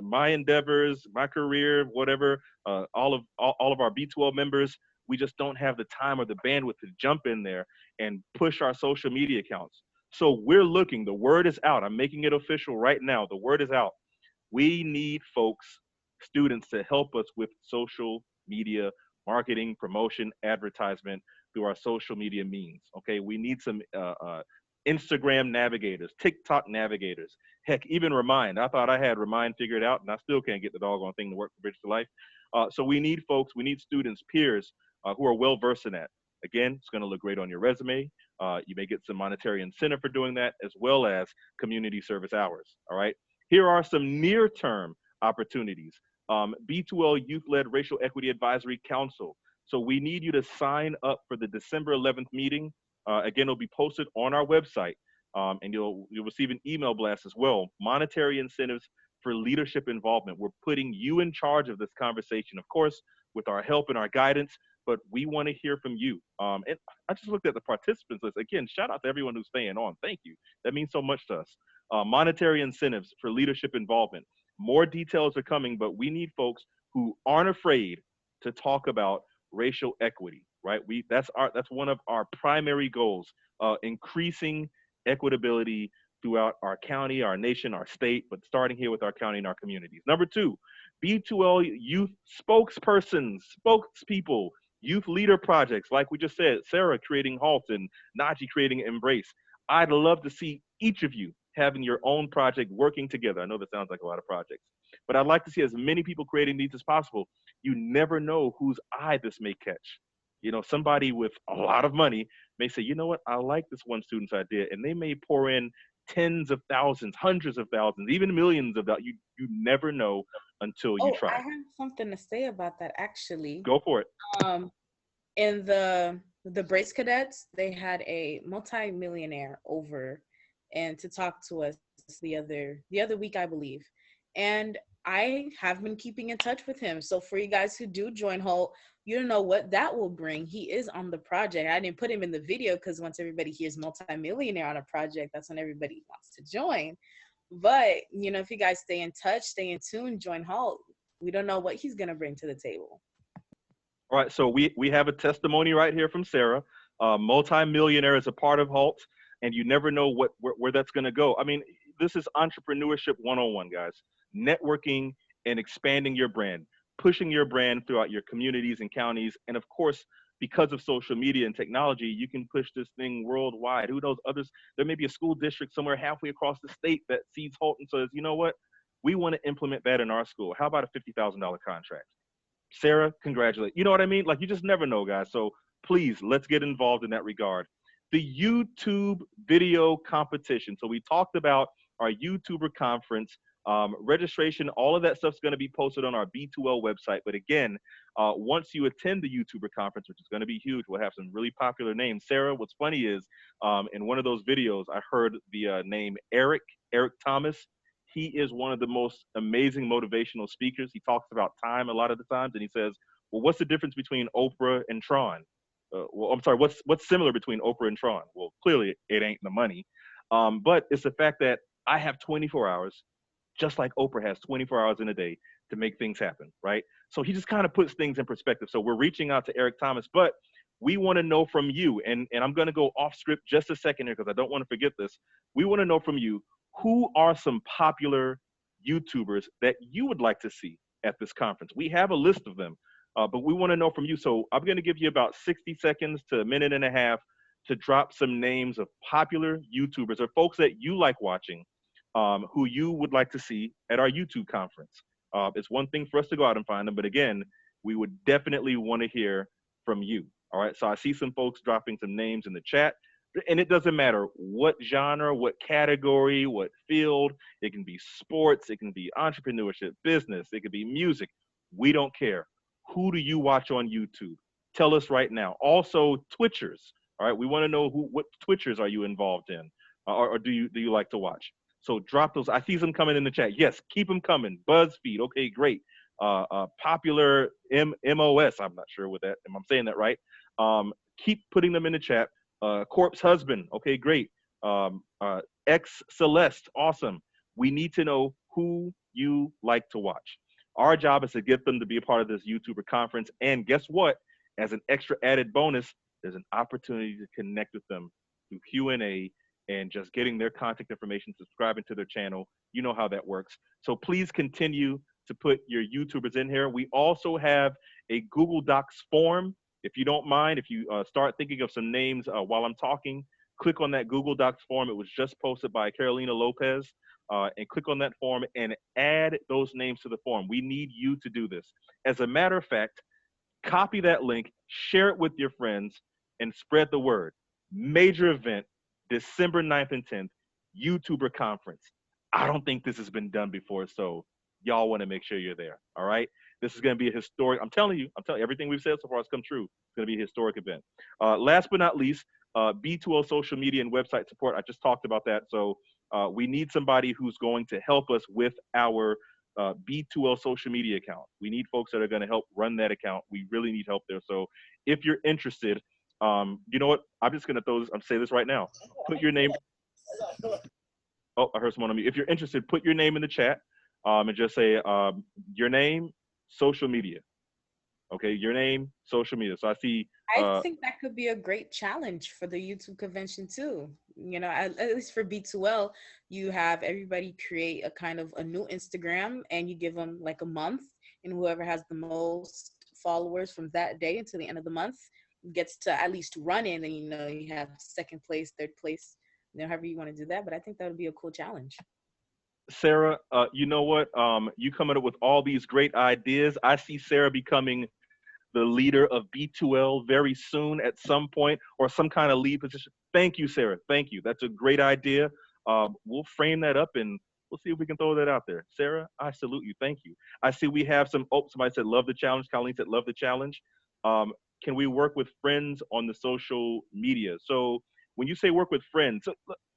Speaker 1: my endeavors, my career, whatever, all of our B2L members, we just don't have the time or the bandwidth to jump in there and push our social media accounts. So we're looking, the word is out. I'm making it official right now. The word is out. We need folks, students, to help us with social media marketing, promotion, advertisement through our social media means. Okay, we need some Instagram navigators, TikTok navigators, heck, even Remind. I thought I had Remind figured out, and I still can't get the doggone thing to work for Bridge to Life. So we need folks, we need students, peers who are well versed in that. Again, it's going to look great on your resume. You may get some monetary incentive for doing that, as well as community service hours. All right. Here are some near-term opportunities. B2L Youth-Led Racial Equity Advisory Council. So we need you to sign up for the December 11th meeting. Again, it'll be posted on our website, and you'll receive an email blast as well. Monetary incentives for leadership involvement. We're putting you in charge of this conversation. Of course, with our help and our guidance, but we want to hear from you. And I just looked at the participants list. Again, shout out to everyone who's staying on. Thank you. That means so much to us. Monetary incentives for leadership involvement. More details are coming, but we need folks who aren't afraid to talk about racial equity, right? That's one of our primary goals, increasing equitability throughout our county, our nation, our state, but starting here with our county and our communities. Number two, B2L youth spokespersons, spokespeople, youth leader projects, like we just said, Sarah creating HALT and Najee creating Embrace. I'd love to see each of you having your own project working together. I know that sounds like a lot of projects, but I'd like to see as many people creating these as possible. You never know whose eye this may catch. You know, somebody with a lot of money may say, you know what, I like this one student's idea, and they may pour in tens of thousands, hundreds of thousands, even millions of dollars. You never know until you try.
Speaker 4: I have something to say about that, actually.
Speaker 1: Go for it.
Speaker 4: In the Brace Cadets, they had a multi-millionaire over and to talk to us the other week, I believe. And I have been keeping in touch with him. So for you guys who do join HALT, you don't know what that will bring. He is on the project. I didn't put him in the video because once everybody hears multi-millionaire on a project, that's when everybody wants to join. But, you know, if you guys stay in touch, stay in tune, join HALT, we don't know what he's going to bring to the table.
Speaker 1: All right, so we have a testimony right here from Sarah. Multi-millionaire is a part of HALT, and you never know where that's going to go. I mean, this is entrepreneurship 101, guys. Networking and expanding your brand, pushing your brand throughout your communities and counties. And of course, because of social media and technology, you can push this thing worldwide. Who knows, others, there may be a school district somewhere halfway across the state that sees HALT and says, you know what, we want to implement that in our school. How about a $50,000 contract? Sarah, congratulate. You know what I mean? Like, you just never know, guys. So please, let's get involved in that regard. The YouTube video competition. So we talked about our YouTuber conference. Registration, all of that stuff's going to be posted on our B2L website. But again, once you attend the YouTuber conference, which is going to be huge, we'll have some really popular names. Sarah, what's funny is in one of those videos, I heard the name Eric Thomas. He is one of the most amazing motivational speakers. He talks about time a lot of the times, and he says, well, what's the difference between Oprah and Tron? Well, I'm sorry, what's similar between Oprah and Tron? Well, clearly it ain't the money, but it's the fact that I have 24 hours, just like Oprah has 24 hours in a day to make things happen, right? So he just kind of puts things in perspective. So we're reaching out to Eric Thomas, but we want to know from you, and I'm going to go off script just a second here because I don't want to forget this. We want to know from you, who are some popular YouTubers that you would like to see at this conference? We have a list of them, but we want to know from you. So I'm going to give you about 60 seconds to a minute and a half to drop some names of popular YouTubers or folks that you like watching, who you would like to see at our YouTube conference. It's one thing for us to go out and find them, but again, we would definitely want to hear from you. All right, so I see some folks dropping some names in the chat. And it doesn't matter what genre, what category, what field. It can be sports, it can be entrepreneurship, business, it could be music. We don't care. Who do you watch on YouTube? Tell us right now. Also, Twitchers. All right, we want to know what Twitchers are you involved in, or do you like to watch? So drop those. I see some coming in the chat. Yes, keep them coming. BuzzFeed. Okay, great. Popular MOS. I'm not sure what that. Am I saying that right? Keep putting them in the chat. Corpse Husband, okay, great. X Celeste, awesome. We need to know who you like to watch. Our job is to get them to be a part of this YouTuber conference. And guess what? As an extra added bonus, there's an opportunity to connect with them through Q&A and just getting their contact information, subscribing to their channel. You know how that works. So please continue to put your YouTubers in here. We also have a Google Docs form. If you don't mind, if you start thinking of some names while I'm talking, click on that Google Docs form. It was just posted by Carolina Lopez. And click on that form and add those names to the form. We need you to do this. As a matter of fact, copy that link, share it with your friends, and spread the word. Major event, December 9th and 10th, YouTuber conference. I don't think this has been done before, so y'all want to make sure you're there, all right? This is going to be a historic, I'm telling you, everything we've said so far has come true. It's going to be a historic event. Last but not least, B2L social media and website support. I just talked about that. So we need somebody who's going to help us with our B2L social media account. We need folks that are going to help run that account. We really need help there. So if you're interested, you know what? I'm just going to say this right now. Put your name. Oh, I heard someone on me. If you're interested, put your name in the chat and just say your name, social media. Okay, your name, social media. So I see.
Speaker 4: I think that could be a great challenge for the YouTube convention too. You know, at least for B2L, you have everybody create a kind of a new Instagram and you give them like a month, and whoever has the most followers from that day until the end of the month gets to at least run in, and you know, you have second place, third place, you know, however you want to do that. But I think that would be a cool challenge.
Speaker 1: Sarah, you know what? You coming up with all these great ideas. I see Sarah becoming the leader of B2L very soon at some point, or some kind of lead position. Thank you, Sarah. Thank you. That's a great idea. We'll frame that up and we'll see if we can throw that out there. Sarah, I salute you. Thank you. I see we have some. Oh, somebody said love the challenge. Colleen said love the challenge. Um, can we work with friends on the social media? So when you say work with friends,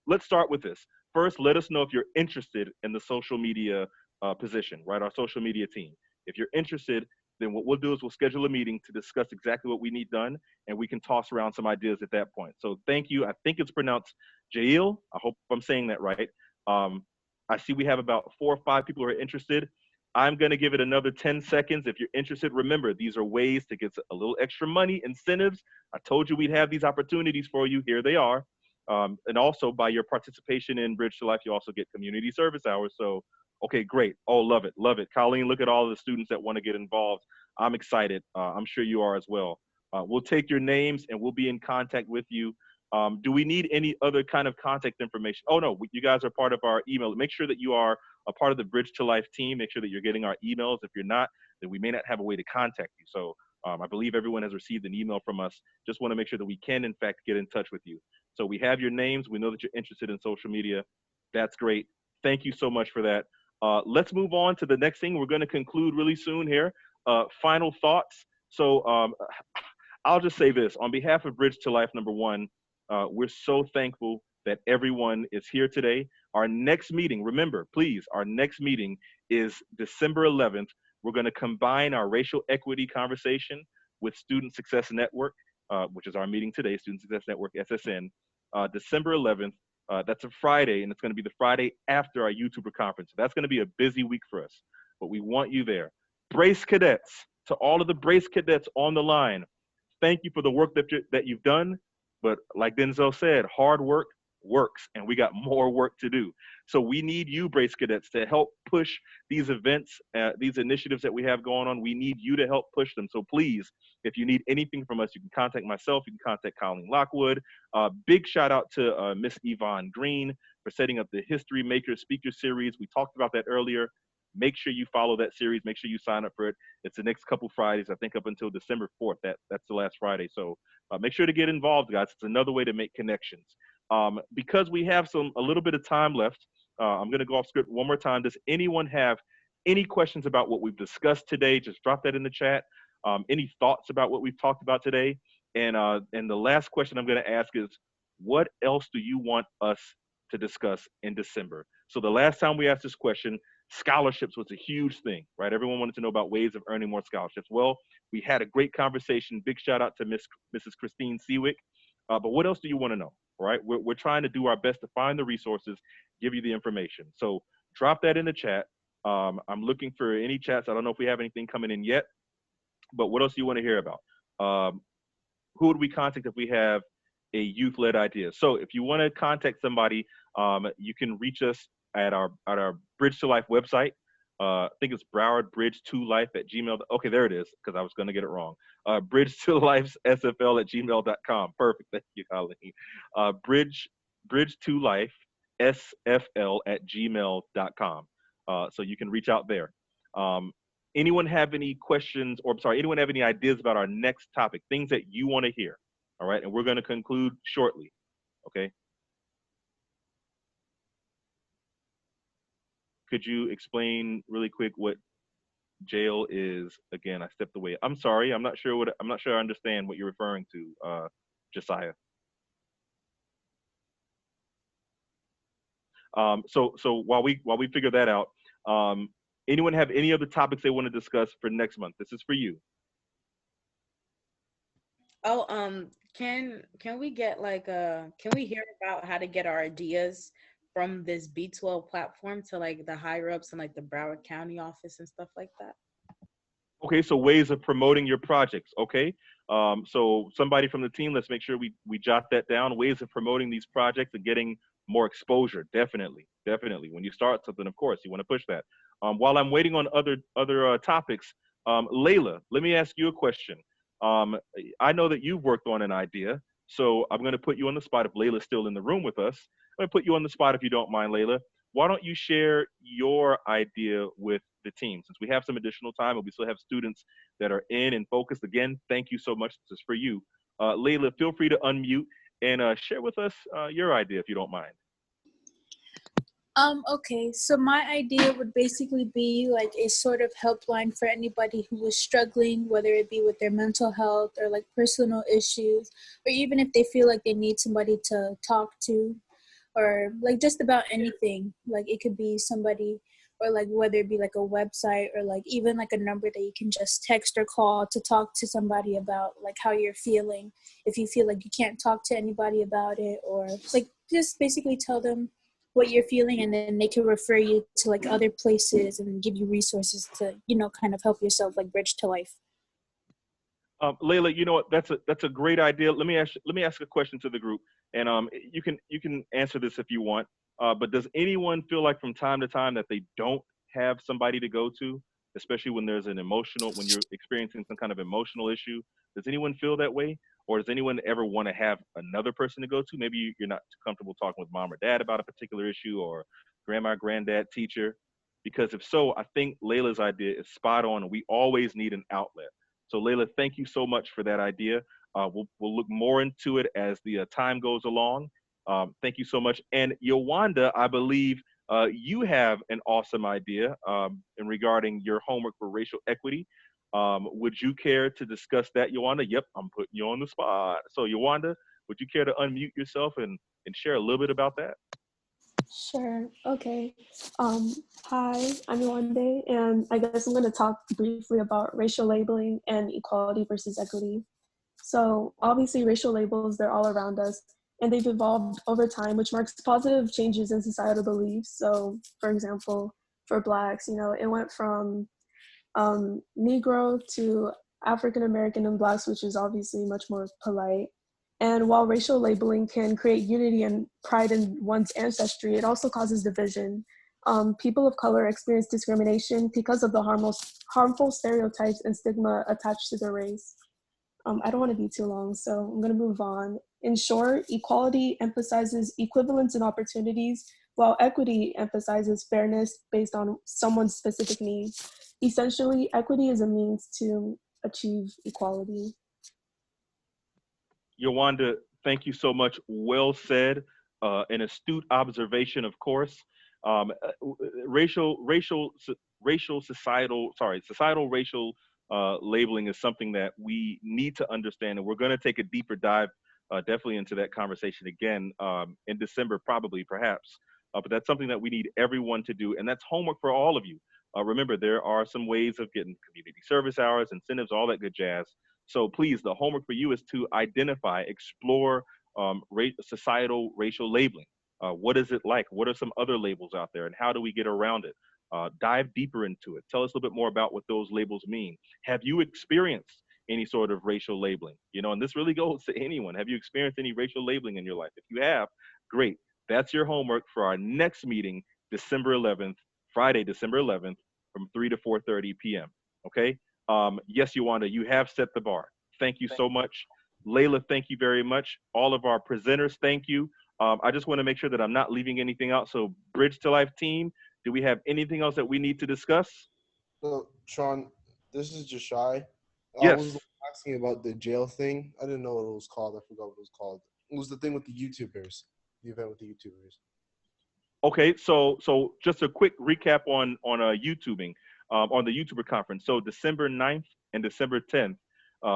Speaker 1: let's start with this. First, let us know if you're interested in the social media position, right? Our social media team. If you're interested, then what we'll do is we'll schedule a meeting to discuss exactly what we need done, and we can toss around some ideas at that point. So thank you. I think it's pronounced Jail. I hope I'm saying that right. Um, I see we have about 4 or 5 people who are interested. I'm going to give it another 10 seconds. If you're interested, remember, these are ways to get a little extra money, incentives. I told you we'd have these opportunities for you. Here they are. And also, by your participation in Bridge to Life, you also get community service hours. So, okay, great. Oh, love it. Love it. Colleen, look at all the students that want to get involved. I'm excited. I'm sure you are as well. We'll take your names and we'll be in contact with you. Do we need any other kind of contact information? Oh, no, you guys are part of our email. Make sure that you are a part of the Bridge to Life team. Make sure that you're getting our emails. If you're not, then we may not have a way to contact you. So I believe everyone has received an email from us. Just want to make sure that we can, in fact, get in touch with you. So we have your names. We know that you're interested in social media. That's great. Thank you so much for that. Let's move on to the next thing. We're going to conclude really soon here. Final thoughts. So I'll just say this. On behalf of Bridge to Life, number one, we're so thankful that everyone is here today. Our next meeting, remember, please, our next meeting is December 11th. We're going to combine our racial equity conversation with Student Success Network, which is our meeting today, Student Success Network, SSN, December 11th. That's a Friday, and it's going to be the Friday after our YouTuber conference. So that's going to be a busy week for us, but we want you there. Brace cadets, to all of the Brace cadets on the line, thank you for the work that you've done. But like Denzel said, hard work works, and we got more work to do. So we need you, Brace cadets, to help push these events, these initiatives that we have going on. We need you to help push them. So please, if you need anything from us, you can contact myself. You can contact Colleen Lockwood. Big shout out to Miss Yvonne Green for setting up the History Maker Speaker Series. We talked about that earlier. Make sure you follow that series. Make sure you sign up for it. It's the next couple Fridays, I think up until December 4th. That's the last Friday. So make sure to get involved, guys. It's another way to make connections. Because we have a little bit of time left, I'm going to go off script one more time. Does anyone have any questions about what we've discussed today? Just drop that in the chat. Any thoughts about what we've talked about today? And the last question I'm going to ask is, what else do you want us to discuss in December? So the last time we asked this question, scholarships was a huge thing, right? Everyone wanted to know about ways of earning more scholarships. Well, we had a great conversation. Big shout out to Mrs. Christine Seawick. But what else do you want to know? All right, we're trying to do our best to find the resources, give you the information. So drop that in the chat. I'm looking for any chats. I don't know if we have anything coming in yet, but what else do you want to hear about? Who would we contact if we have a youth-led idea? So if you want to contact somebody, you can reach us at our Bridge to Life website. I think it's Broward Bridge to Life at Gmail. Okay, there it is, because I was going to get it wrong. Bridge to Life SFL at gmail.com. Perfect. Thank you, Colleen. Bridge to Life SFL at gmail.com. So you can reach out there. Anyone have any questions, or anyone have any ideas about our next topic, things that you want to hear? All right, and we're going to conclude shortly. Okay. Could you explain really quick what jail is? Again, I stepped away. I'm sorry. I'm not sure I understand what you're referring to, Josiah. So while we figure that out, Anyone have any other topics they want to discuss for next month? This is for you.
Speaker 4: Oh, can we get like can we hear about how to get our ideas from this B12 platform to like the higher ups and like the Broward County office and stuff like that?
Speaker 1: Okay, so ways of promoting your projects. Okay, so somebody from the team, let's make sure we jot that down. Ways of promoting these projects and getting more exposure. Definitely, definitely. When you start something, of course, you want to push that. While I'm waiting on other topics, Layla, let me ask you a question. Um, I know that you've worked on an idea, so I'm going to put you on the spot. If Layla's still in the room with us, I'm going to put you on the spot if you don't mind, Layla. Why don't you share your idea with the team? Since we have some additional time and we still have students that are in and focused, again, thank you so much. This is for you. Layla, feel free to unmute and share with us your idea if you don't mind.
Speaker 8: Okay, so my idea would basically be like a sort of helpline for anybody who is struggling, whether it be with their mental health or like personal issues, or even if they feel like they need somebody to talk to, or like just about anything. Like it could be somebody, or like whether it be like a website, or like even like a number that you can just text or call to talk to somebody about like how you're feeling, if you feel like you can't talk to anybody about it, or like just basically tell them what you're feeling, and then they can refer you to like other places and give you resources to, you know, kind of help yourself like bridge to life.
Speaker 1: Layla, you know what? That's a great idea. Let me ask a question to the group, and you can answer this if you want. But does anyone feel like from time to time that they don't have somebody to go to, especially when there's when you're experiencing some kind of emotional issue? Does anyone feel that way, or does anyone ever want to have another person to go to? Maybe you're not too comfortable talking with mom or dad about a particular issue, or grandma, granddad, teacher. Because if so, I think Layla's idea is spot on, and we always need an outlet. So Layla, thank you so much for that idea. We'll look more into it as the time goes along. Thank you so much. And Yowanda, I believe you have an awesome idea in regarding your homework for racial equity. Would you care to discuss that, Yowanda? Yep, I'm putting you on the spot. So Yowanda, would you care to unmute yourself and share a little bit about that?
Speaker 9: Sure. Okay. Hi, I'm Yewande, and I guess I'm going to talk briefly about racial labeling and equality versus equity. So obviously racial labels, they're all around us, and they've evolved over time, which marks positive changes in societal beliefs. So for example, for Blacks, you know, it went from Negro to African American and Blacks, which is obviously much more polite. And while racial labeling can create unity and pride in one's ancestry, it also causes division. People of color experience discrimination because of the harmful stereotypes and stigma attached to their race. I don't want to be too long, so I'm going to move on. In short, equality emphasizes equivalence in opportunities, while equity emphasizes fairness based on someone's specific needs. Essentially, equity is a means to achieve equality.
Speaker 1: Yowanda, thank you so much. Well said. An astute observation, of course. Um, uh, societal racial labeling is something that we need to understand, and we're going to take a deeper dive, definitely into that conversation again in December, probably, perhaps. But that's something that we need everyone to do, and that's homework for all of you. Remember, there are some ways of getting community service hours, incentives, all that good jazz. So please, the homework for you is to identify, explore societal racial labeling. What is it like? What are some other labels out there, and how do we get around it? Dive deeper into it. Tell us a little bit more about what those labels mean. Have you experienced any sort of racial labeling? You know, and this really goes to anyone. Have you experienced any racial labeling in your life? If you have, great. That's your homework for our next meeting, December 11th, Friday, December 11th, from 3 to 4:30 p.m. Okay. Yes, Yowanda, you have set the bar. Thank you so much. Layla, thank you very much. All of our presenters, thank you. I just want to make sure that I'm not leaving anything out. So, Bridge to Life team, do we have anything else that we need to discuss?
Speaker 10: So, Sean, this is Jashai. I
Speaker 1: Yes.
Speaker 10: was asking about the jail thing. I didn't know what it was called. I forgot what it was called. It was the thing with the YouTubers, the event with the YouTubers.
Speaker 1: Okay, so just a quick recap on YouTubing, on the YouTuber conference. So December 9th and December 10th,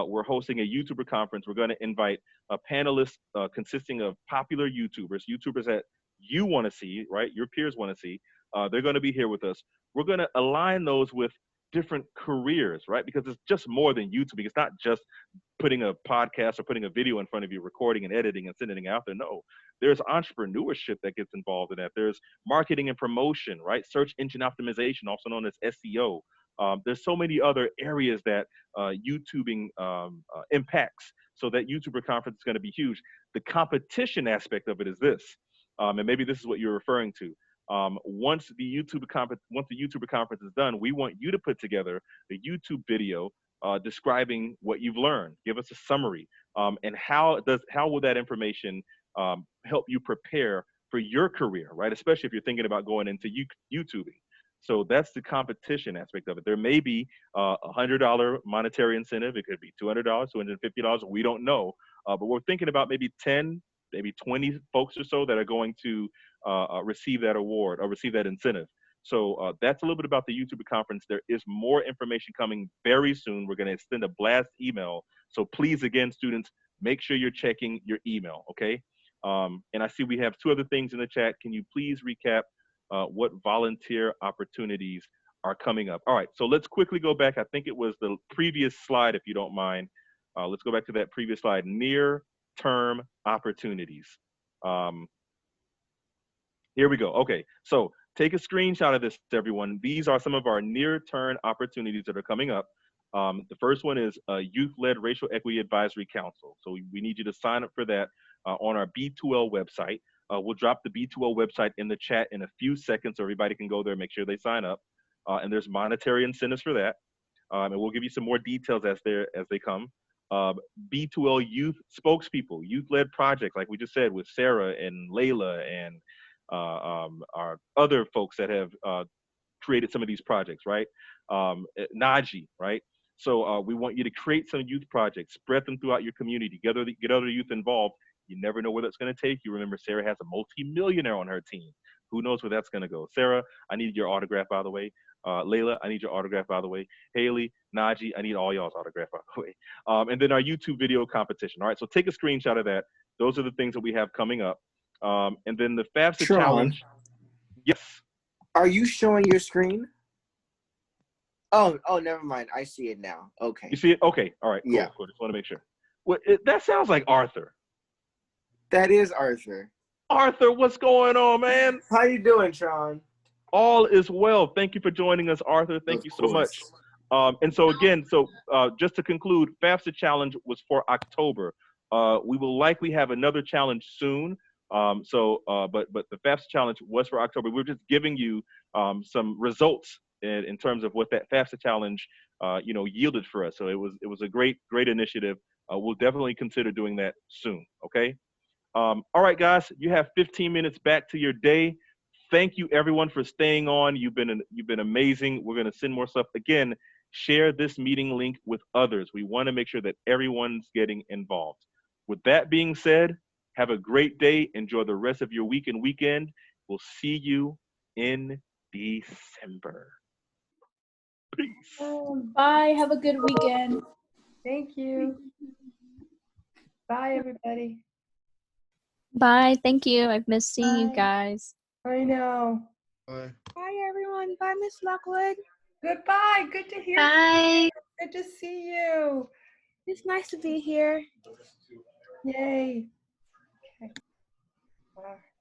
Speaker 1: we're hosting a YouTuber conference. We're going to invite a panelist consisting of popular YouTubers that you want to see, right? Your peers want to see. They're going to be here with us. we're going to align those with different careers, right? Because it's just more than YouTubing. It's not just putting a podcast or putting a video in front of you, recording and editing and sending it out there. No, there's entrepreneurship that gets involved in that. There's marketing and promotion, right? Search engine optimization, also known as SEO. There's so many other areas that YouTubing impacts. So that YouTuber conference is going to be huge. The competition aspect of it is this, and maybe this is what you're referring to. Once the YouTuber conference is done, we want you to put together a YouTube video describing what you've learned. Give us a summary, and how will that information help you prepare for your career, right? Especially if you're thinking about going into YouTubing. So that's the competition aspect of it. There may be a $100 monetary incentive. It could be $200, $250. We don't know, but we're thinking about maybe 10, maybe 20 folks or so that are going to receive that award or receive that incentive. So that's a little bit about the YouTuber conference. There is more information coming very soon. We're going to extend a blast email. So please, again, students, make sure you're checking your email, okay? And I see we have 2 other things in the chat. Can you please recap what volunteer opportunities are coming up? All right, so let's quickly go back. I think it was the previous slide, if you don't mind. Let's go back to that previous slide, near-term opportunities. Here we go. Okay, so take a screenshot of this, everyone. These are some of our near-term opportunities that are coming up. The first one is a Youth-Led Racial Equity Advisory Council. So we need you to sign up for that on our B2L website. We'll drop the B2L website in the chat in a few seconds so everybody can go there and make sure they sign up. And there's monetary incentives for that. And we'll give you some more details as they come. B2L youth spokespeople, youth-led projects, like we just said with Sarah and Layla and our other folks that have created some of these projects, right? Naji, right? So we want you to create some youth projects, spread them throughout your community, get other youth involved. You never know where that's going to take you. Remember, Sarah has a multi-millionaire on her team. Who knows where that's going to go? Sarah, I need your autograph, by the way. Layla, I need your autograph, by the way. Haley, Naji, I need all y'all's autograph, by the way. And then our YouTube video competition. All right, so take a screenshot of that. Those are the things that we have coming up. And then the FAFSA challenge. Yes.
Speaker 11: Are you showing your screen? Oh, never mind. I see it now. Okay.
Speaker 1: You see it? Okay. All right. Cool.
Speaker 11: Yeah.
Speaker 1: Cool. Just want to make sure. Well, that sounds like Arthur.
Speaker 11: That is Arthur.
Speaker 1: Arthur, what's going on, man?
Speaker 11: How you doing, Tron?
Speaker 1: All is well. Thank you for joining us, Arthur. Thank you so much. And so again, just to conclude, FAFSA challenge was for October. We will likely have another challenge soon. But the FAFSA challenge was for October. We're just giving you some results in terms of what that FAFSA challenge yielded for us. So it was a great initiative. We'll definitely consider doing that soon. Okay. All right, guys, you have 15 minutes back to your day. Thank you, everyone, for staying on. You've been amazing. We're going to send more stuff. Again, share this meeting link with others. We want to make sure that everyone's getting involved. With that being said, have a great day. Enjoy the rest of your week and weekend. We'll see you in December. Peace.
Speaker 8: Bye. Have a good weekend.
Speaker 9: Thank you. Bye, everybody.
Speaker 12: Bye. Thank you. I've missed seeing you
Speaker 9: Bye.
Speaker 12: guys.
Speaker 9: I know.
Speaker 10: Bye.
Speaker 8: Bye, everyone. Bye, Miss Lockwood.
Speaker 9: Goodbye. Good to hear
Speaker 12: Bye.
Speaker 9: you. Good to see you.
Speaker 8: It's nice to be here.
Speaker 9: Yay. Okay. Bye.